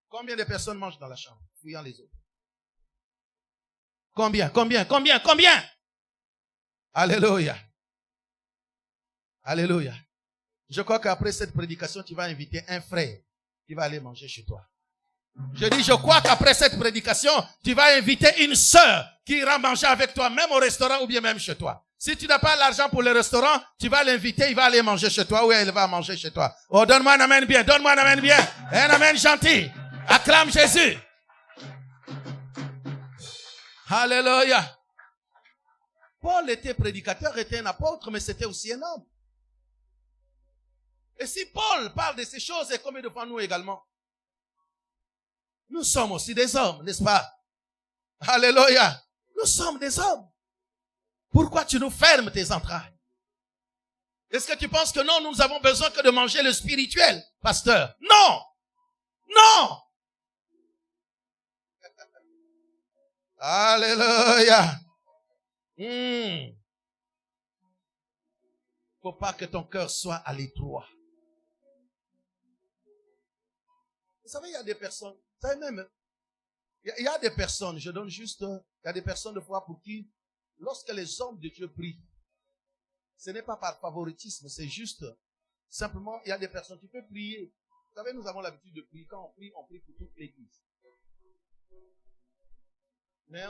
Combien de personnes mangent dans la chambre, fouillant les autres? Combien? Alléluia. Alléluia. Je crois qu'après cette prédication, tu vas inviter un frère qui va aller manger chez toi. Je crois qu'après cette prédication, tu vas inviter une sœur qui ira manger avec toi, même au restaurant ou bien même chez toi. Si tu n'as pas l'argent pour le restaurant, tu vas l'inviter, il va aller manger chez toi ou elle va manger chez toi. Oh, donne-moi un amen bien, donne-moi un amen bien. Un amen gentil. Acclame Jésus. Alléluia. Paul était prédicateur, était un apôtre, mais c'était aussi un homme. Et si Paul parle de ces choses, et combien de fois nous également? Nous sommes aussi des hommes, n'est-ce pas? Alléluia. Nous sommes des hommes. Pourquoi tu nous fermes tes entrailles? Est-ce que tu penses que non, nous avons besoin que de manger le spirituel, pasteur? Non! Non! Alléluia. Faut pas que ton cœur soit à l'étroit. Vous savez, il y a des personnes, vous savez même, il y a des personnes, je donne juste, il y a des personnes de foi pour qui, lorsque les hommes de Dieu prient, ce n'est pas par favoritisme, c'est juste, simplement, il y a des personnes qui peuvent prier. Vous savez, nous avons l'habitude de prier. Quand on prie pour toute l'église. Mais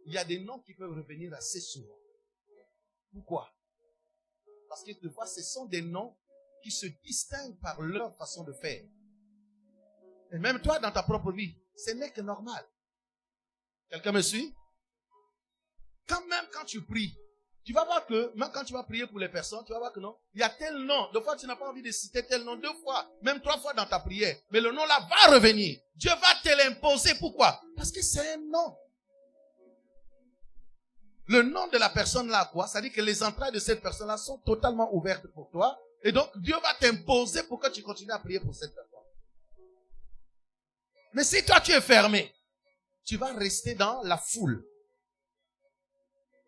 il y a des noms qui peuvent revenir assez souvent. Pourquoi? Parce que des fois, ce sont des noms qui se distinguent par leur façon de faire. Et même toi, dans ta propre vie, ce n'est que normal. Quelqu'un me suit? Quand tu pries, tu vas voir que, même quand tu vas prier pour les personnes, tu vas voir que non, il y a tel nom. Deux fois, tu n'as pas envie de citer tel nom, 2 fois, même 3 fois dans ta prière. Mais le nom là va revenir. Dieu va te l'imposer. Pourquoi? Parce que c'est un nom. Le nom de la personne là, quoi? Ça dit que les entrailles de cette personne-là sont totalement ouvertes pour toi. Et donc, Dieu va t'imposer pour que tu continues à prier pour cette personne. Mais si toi, tu es fermé, tu vas rester dans la foule.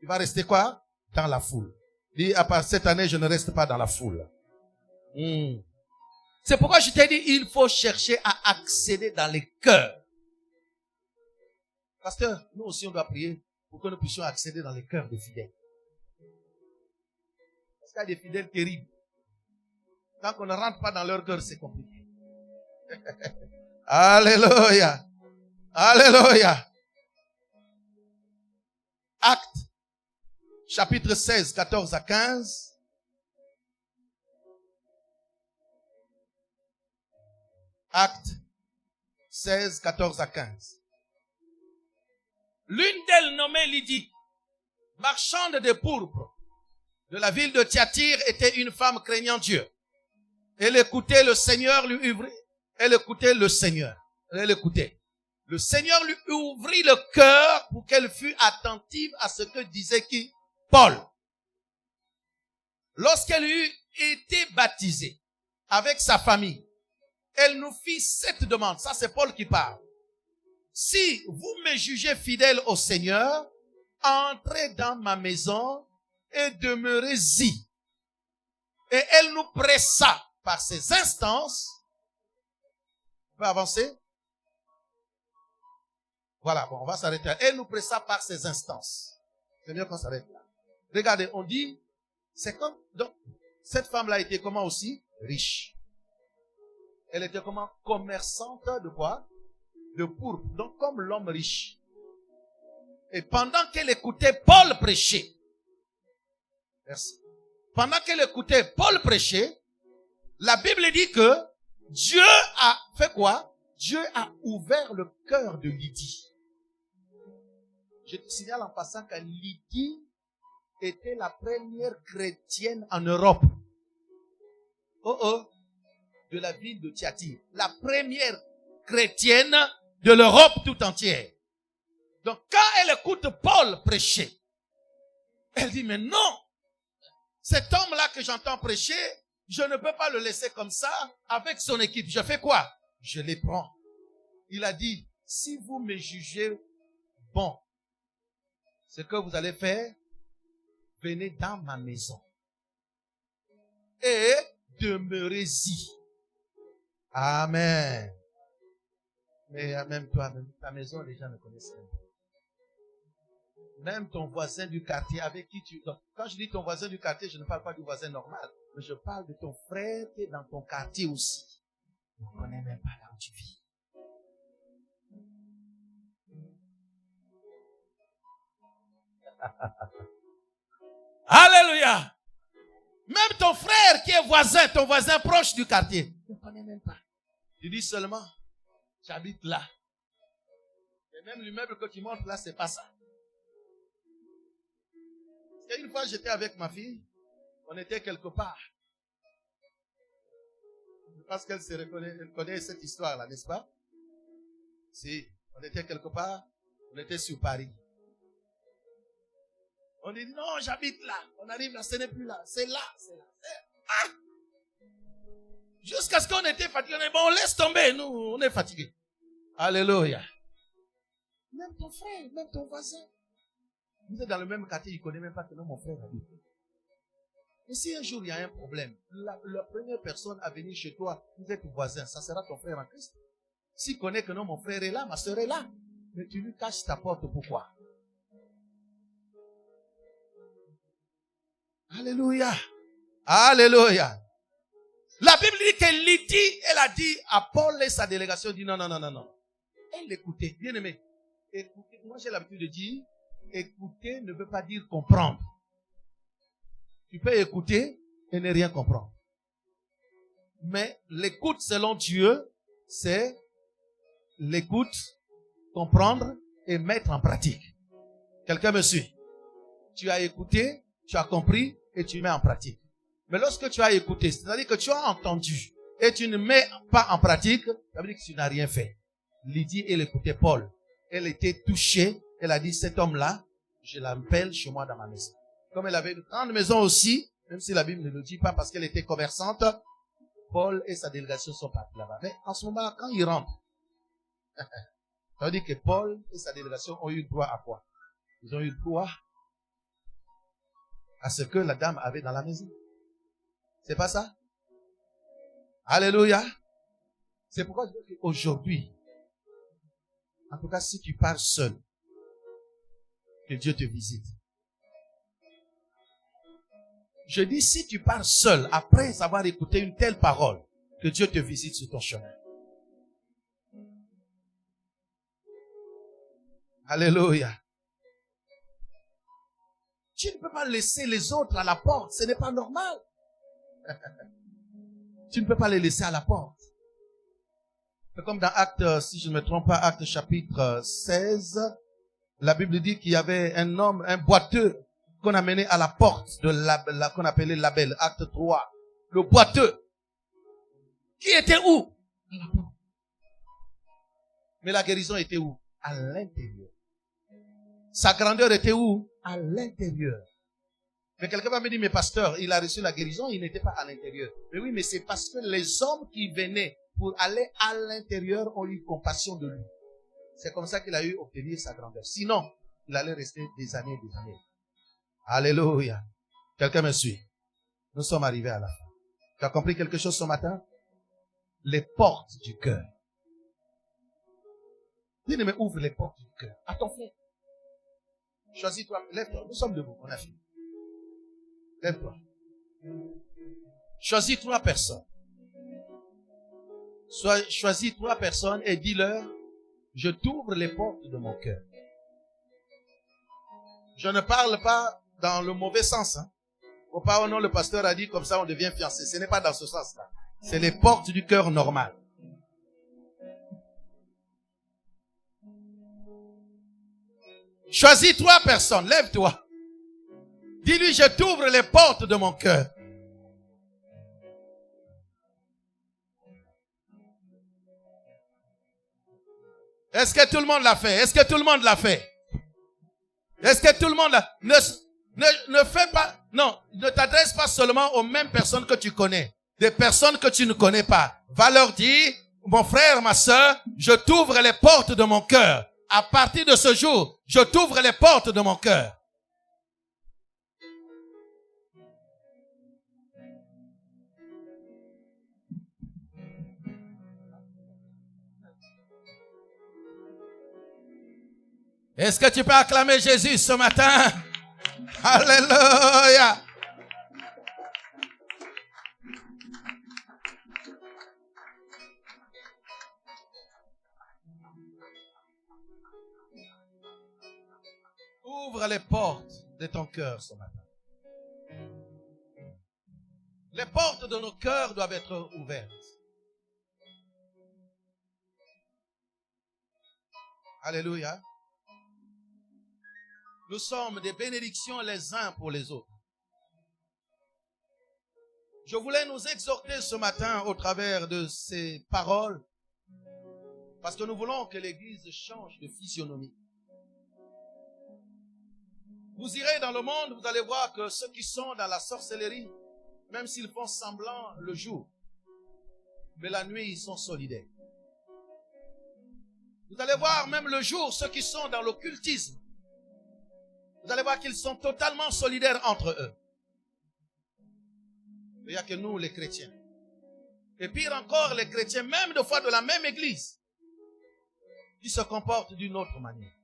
Tu vas rester quoi? Dans la foule. Dis, à part cette année, je ne reste pas dans la foule. C'est pourquoi je t'ai dit, il faut chercher à accéder dans les cœurs. Pasteur, nous aussi, on doit prier pour que nous puissions accéder dans les cœurs des fidèles. Parce qu'il y a des fidèles terribles. Tant qu'on ne rentre pas dans leur cœur, c'est compliqué. Alléluia. Alléluia. Actes, chapitre 16, 14 à 15. Actes 16, 14 à 15. L'une d'elles, nommée Lydie, marchande de pourpre, de la ville de Thyatire, était une femme craignant Dieu. Elle écoutait le Seigneur lui ouvrir. Elle écoutait le Seigneur. Elle écoutait. Le Seigneur lui ouvrit le cœur pour qu'elle fût attentive à ce que disait qui? Paul. Lorsqu'elle eut été baptisée avec sa famille, elle nous fit cette demande. Ça, c'est Paul qui parle. Si vous me jugez fidèle au Seigneur, entrez dans ma maison et demeurez-y. Et elle nous pressa par ses instances. On peut avancer? Voilà, bon, on va s'arrêter là. Elle nous pressa par ses instances. C'est mieux qu'on s'arrête là. Regardez, on dit, c'est comme, donc, cette femme-là était comment aussi? Riche. Elle était comment? Commerçante de quoi? De pourpre. Donc, comme l'homme riche. Et pendant qu'elle écoutait Paul prêcher, merci. Pendant qu'elle écoutait Paul prêcher, la Bible dit que Dieu a fait quoi? Dieu a ouvert le cœur de Lydie. Je te signale en passant que Lydie était la première chrétienne en Europe. De la ville de Thyatire. La première chrétienne de l'Europe tout entière. Donc quand elle écoute Paul prêcher, elle dit, mais non, cet homme-là que j'entends prêcher, je ne peux pas le laisser comme ça avec son équipe. Je fais quoi? Je les prends. Il a dit, si vous me jugez bon, ce que vous allez faire, venez dans ma maison et demeurez-y. Amen. Mais même toi, même ta maison, les gens ne connaissent rien. Même ton voisin du quartier avec qui tu... Donc, quand je dis ton voisin du quartier, je ne parle pas du voisin normal, mais je parle de ton frère qui est dans ton quartier aussi. On ne connaît même pas là où tu vis. Alléluia. Même ton frère qui est voisin, ton voisin proche du quartier, tu ne connais même pas. Tu dis seulement, j'habite là. Et même l'immeuble que tu montres là, c'est pas ça. Parce qu'une fois, j'étais avec ma fille, on était quelque part. Parce qu'elle se reconnaît, elle connaît cette histoire-là, n'est-ce pas? Si, on était quelque part, on était sur Paris. On dit, non, j'habite là. On arrive là, ce n'est plus là. C'est là, c'est là. Ah! Jusqu'à ce qu'on était fatigué. On dit, bon, laisse tomber, nous, on est fatigués. Alléluia. Même ton frère, même ton voisin. Vous êtes dans le même quartier, il ne connaît même pas que non, mon frère habite. Et si un jour il y a un problème, la première personne à venir chez toi, vous êtes voisin, ça sera ton frère en Christ. S'il connaît que non, mon frère est là, ma soeur est là. Mais tu lui caches ta porte, pourquoi? Alléluia. Alléluia. La Bible dit que Lydie, elle a dit à Paul et sa délégation, dit non, non, non, non, non. Elle l'écoutait. Bien aimé. Écoutez, moi j'ai l'habitude de dire, écouter ne veut pas dire comprendre. Tu peux écouter et ne rien comprendre. Mais l'écoute selon Dieu, c'est l'écoute, comprendre et mettre en pratique. Quelqu'un me suit? Tu as écouté, tu as compris et tu mets en pratique. Mais lorsque tu as écouté, c'est-à-dire que tu as entendu et tu ne mets pas en pratique, ça veut dire que tu n'as rien fait. Lydie, elle écoutait Paul. Elle était touchée. Elle a dit, cet homme-là, je l'appelle chez moi dans ma maison. Comme elle avait une grande maison aussi, même si la Bible ne le dit pas parce qu'elle était commerçante, Paul et sa délégation sont partis là-bas. Mais en ce moment, quand ils rentrent, ça veut dire que Paul et sa délégation ont eu droit à quoi? Ils ont eu droit à ce que la dame avait dans la maison. C'est pas ça? Alléluia. C'est pourquoi je dis qu'aujourd'hui, en tout cas si tu pars seul, que Dieu te visite. Je dis si tu pars seul, après avoir écouté une telle parole, que Dieu te visite sur ton chemin. Alléluia. Tu ne peux pas laisser les autres à la porte. Ce n'est pas normal. Tu ne peux pas les laisser à la porte. C'est comme dans Actes, si je ne me trompe pas, Actes chapitre 16, la Bible dit qu'il y avait un homme, un boiteux, qu'on a mené à la porte de qu'on appelait Label, Acte 3. Le boiteux. Qui était où? À la porte. Mais la guérison était où? À l'intérieur. Sa grandeur était où? À l'intérieur. Mais quelqu'un va me dire, mais pasteur, il a reçu la guérison, il n'était pas à l'intérieur. Mais oui, mais c'est parce que les hommes qui venaient pour aller à l'intérieur ont eu compassion de lui. C'est comme ça qu'il a eu obtenir sa grandeur. Sinon, il allait rester des années et des années. Alléluia. Quelqu'un me suit? Nous sommes arrivés à la fin. Tu as compris quelque chose ce matin? Les portes du cœur. Bien-aimé, ouvre les portes du cœur. À ton frère. Choisis-toi. Lève-toi. Nous sommes debout. On a fini. Lève-toi. Choisis 3 personnes. Choisis 3 personnes et dis-leur, je t'ouvre les portes de mon cœur. Je ne parle pas dans le mauvais sens. Hein. Au pas, non, le pasteur a dit comme ça on devient fiancé. Ce n'est pas dans ce sens-là. C'est les portes du cœur normal. Choisis 3 personnes. Lève-toi. Dis-lui, je t'ouvre les portes de mon cœur. Est-ce que tout le monde l'a fait? Est-ce que tout le monde l'a fait? Est-ce que tout le monde l'a... Ne fais pas... Non, ne t'adresse pas seulement aux mêmes personnes que tu connais. Des personnes que tu ne connais pas. Va leur dire, mon frère, ma soeur, je t'ouvre les portes de mon cœur. À partir de ce jour, je t'ouvre les portes de mon cœur. Est-ce que tu peux acclamer Jésus ce matin? Alléluia. Ouvre les portes de ton cœur ce matin. Les portes de nos cœurs doivent être ouvertes. Alléluia. Nous sommes des bénédictions les uns pour les autres. Je voulais nous exhorter ce matin au travers de ces paroles parce que nous voulons que l'Église change de physionomie. Vous irez dans le monde, vous allez voir que ceux qui sont dans la sorcellerie, même s'ils font semblant le jour, mais la nuit, ils sont solidaires. Vous allez voir même le jour, ceux qui sont dans l'occultisme, vous allez voir qu'ils sont totalement solidaires entre eux. Il n'y a que nous, les chrétiens. Et pire encore, les chrétiens, même de fois de la même église, qui se comportent d'une autre manière.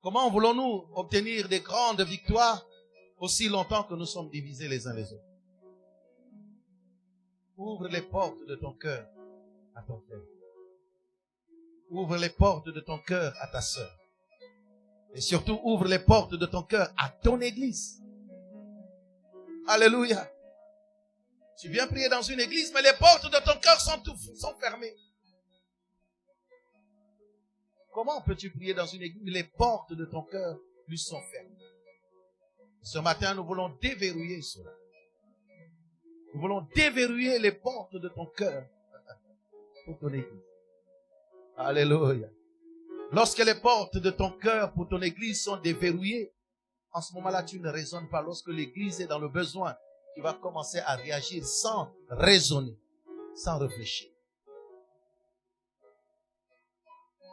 Comment voulons-nous obtenir des grandes victoires aussi longtemps que nous sommes divisés les uns les autres? Ouvre les portes de ton cœur à ton frère. Ouvre les portes de ton cœur à ta sœur. Et surtout, ouvre les portes de ton cœur à ton église. Alléluia. Tu viens prier dans une église, mais les portes de ton cœur sont fermées. Comment peux-tu prier dans une église, mais les portes de ton cœur lui sont fermées? Ce matin, nous voulons déverrouiller cela. Nous voulons déverrouiller les portes de ton cœur pour ton église. Alléluia. Lorsque les portes de ton cœur pour ton église sont déverrouillées, en ce moment-là, tu ne raisonnes pas. Lorsque l'église est dans le besoin, tu vas commencer à réagir sans raisonner, sans réfléchir.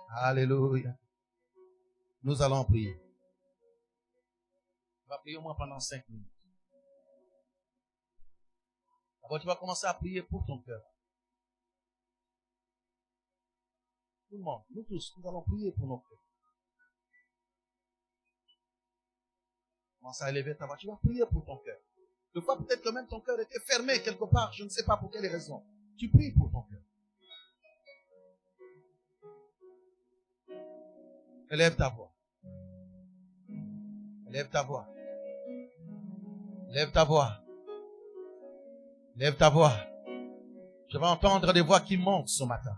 Alléluia. Nous allons prier. On va prier au moins pendant 5 minutes. D'abord, tu vas commencer à prier pour ton cœur. Tout le monde, nous tous, nous allons prier pour nos cœurs. Commence à élever ta voix. Tu vas prier pour ton cœur. Des fois, peut-être que même ton cœur était fermé quelque part. Je ne sais pas pour quelle raison. Tu pries pour ton cœur. Élève ta voix. Élève ta voix. Élève ta voix. Élève ta voix. Je vais entendre des voix qui montent ce matin.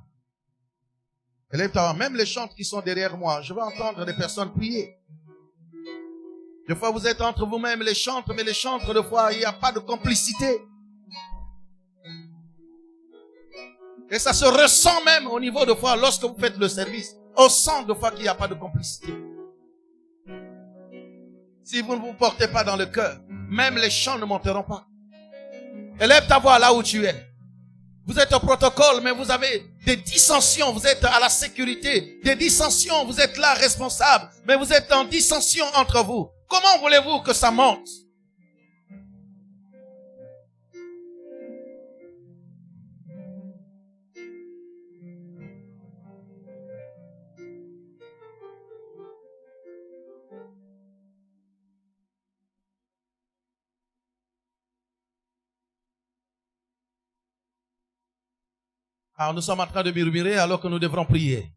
Élève ta voix. Même les chantres qui sont derrière moi, je vais entendre des personnes prier. Des fois, vous êtes entre vous-même les chantres, mais les chantres, des fois, il n'y a pas de complicité. Et ça se ressent même au niveau de foi lorsque vous faites le service. On sent de fois qu'il n'y a pas de complicité. Si vous ne vous portez pas dans le cœur, même les chants ne monteront pas. Élève ta voix là où tu es. Vous êtes au protocole, mais vous avez des dissensions. Vous êtes à la sécurité. Des dissensions. Vous êtes là responsable, mais vous êtes en dissension entre vous. Comment voulez-vous que ça monte? Alors nous sommes en train de murmurer alors que nous devrons prier.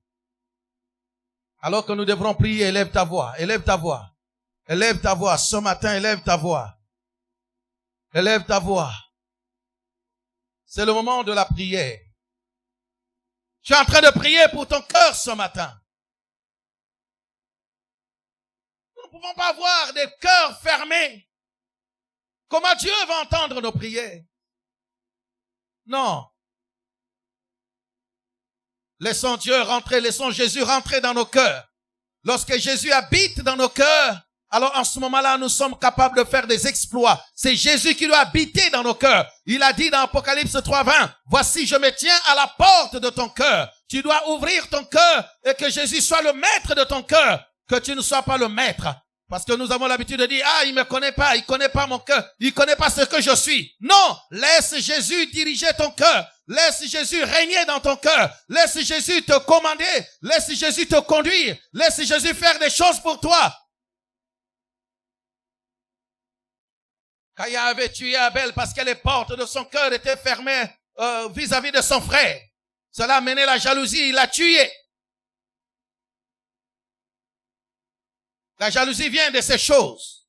Alors que nous devrons prier, élève ta voix, élève ta voix. Élève ta voix, ce matin, élève ta voix. Élève ta voix. C'est le moment de la prière. Tu es en train de prier pour ton cœur ce matin. Nous ne pouvons pas avoir des cœurs fermés. Comment Dieu va entendre nos prières? Non. Laissons Dieu rentrer, laissons Jésus rentrer dans nos cœurs. Lorsque Jésus habite dans nos cœurs, alors en ce moment-là, nous sommes capables de faire des exploits. C'est Jésus qui doit habiter dans nos cœurs. Il a dit dans Apocalypse 3:20, voici, je me tiens à la porte de ton cœur. Tu dois ouvrir ton cœur et que Jésus soit le maître de ton cœur. Que tu ne sois pas le maître. Parce que nous avons l'habitude de dire, il me connaît pas, il connaît pas mon cœur, il connaît pas ce que je suis. Non, laisse Jésus diriger ton cœur. Laisse Jésus régner dans ton cœur. Laisse Jésus te commander. Laisse Jésus te conduire. Laisse Jésus faire des choses pour toi. Caïn avait tué Abel parce que les portes de son cœur étaient fermées vis-à-vis de son frère. Cela a mené la jalousie, il l'a tué. La jalousie vient de ces choses.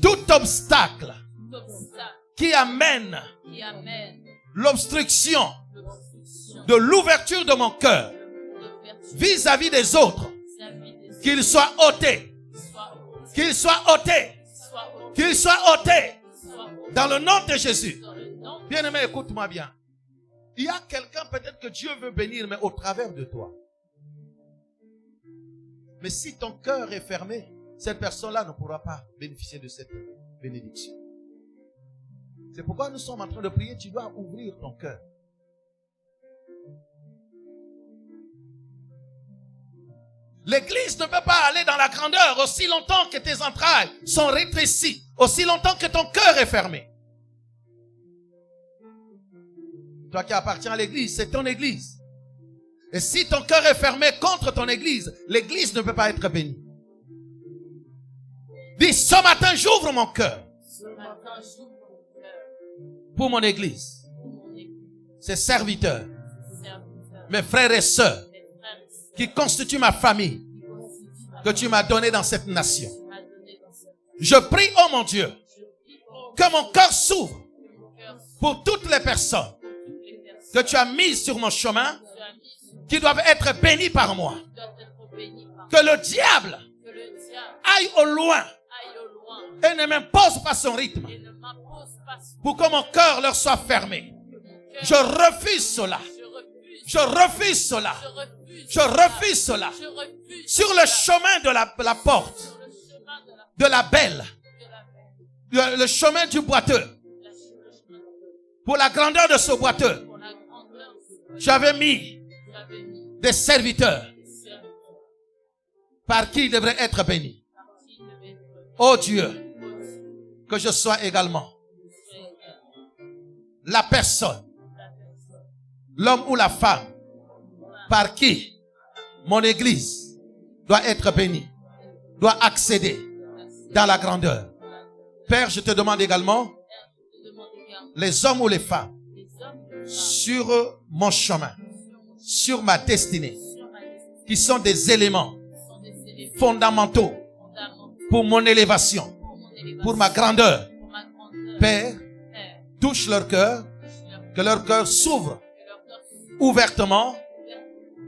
tout obstacle tout obstacle qui amène qui amène l'obstruction l'obstruction de l'ouverture de mon cœur de l'ouverture vis-à-vis des autres, vis-à-vis des autres, qu'il soit ôté, qu'il soit ôté, qu'il soit ôté dans le nom de Jésus. dans le nom Bien-aimé, écoute-moi bien. Il y a quelqu'un peut-être que Dieu veut bénir, mais au travers de toi. Mais si ton cœur est fermé, cette personne-là ne pourra pas bénéficier de cette bénédiction. C'est pourquoi nous sommes en train de prier. Tu dois ouvrir ton cœur. L'église ne peut pas aller dans la grandeur aussi longtemps que tes entrailles sont rétrécies, aussi longtemps que ton cœur est fermé. Toi qui appartiens à l'église, c'est ton église. Et si ton cœur est fermé contre ton église, l'église ne peut pas être bénie. Dis, ce matin, j'ouvre mon cœur ce matin, j'ouvre mon cœur pour mon église, pour mon église, ses serviteurs, serviteur, mes frères et sœurs, mes frères et sœurs qui constituent ma famille, qui constituent ma que tu m'as donné dans cette nation. tu m'as donné dans cette vie. Je prie, oh mon Dieu, Je prie pour que mon cœur s'ouvre que mon cœur pour toutes les personnes toutes les personnes que tu as mises sur mon chemin, que tu as mis sur qui doivent être bénies par moi. doit être béni par Que le diable que le diable aille au loin aille au loin et ne m'impose pas son rythme et ne m'impose pas son pour que mon cœur leur soit fermé. que mon cœur Je refuse cela. je refuse Je refuse cela. je refuse Je refuse cela. je refuse Sur le chemin de la porte, sur le chemin de la de la belle, paix, le chemin du boiteux, le chemin pour la grandeur de ce boiteux, pour la grandeur de j'avais mis j'avais mis des serviteurs des serviteurs par qui ils devraient être bénis. par qui devait être Oh Dieu, béni. que je sois également C'est la personne, la personne l'homme ou la femme, par qui mon église doit être bénie, doit accéder dans la grandeur. Père, je te demande également je demande également les hommes ou les femmes les hommes et les femmes sur mon chemin, sur ma destinée, sur ma liste qui sont des éléments sont des éléments fondamentaux fondamentaux pour mon élévation, pour mon élévation, pour ma grandeur. pour ma grandeur. Père, Père, touche leur cœur, touche que leur cœur s'ouvre que leur cœur s'ouvre ouvertement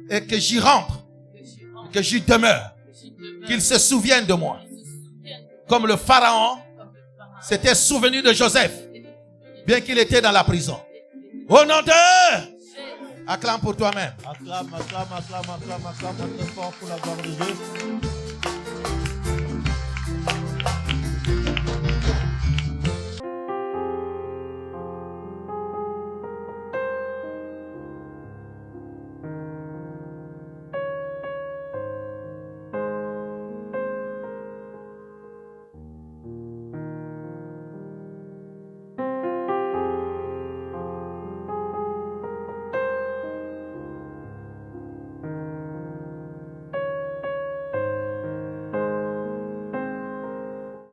et que j'y rentre, que j'y rentre, que j'y demeure, que j'y demeure, qu'ils se souviennent de moi. qu'ils se souviennent Comme le Pharaon comme le pharaon s'était souvenu de Joseph, et de bien qu'il était dans la prison. Au nom de... Jésus. Acclame pour toi-même. Acclame, acclame, acclame, acclame, acclame très fort pour la gloire de Dieu.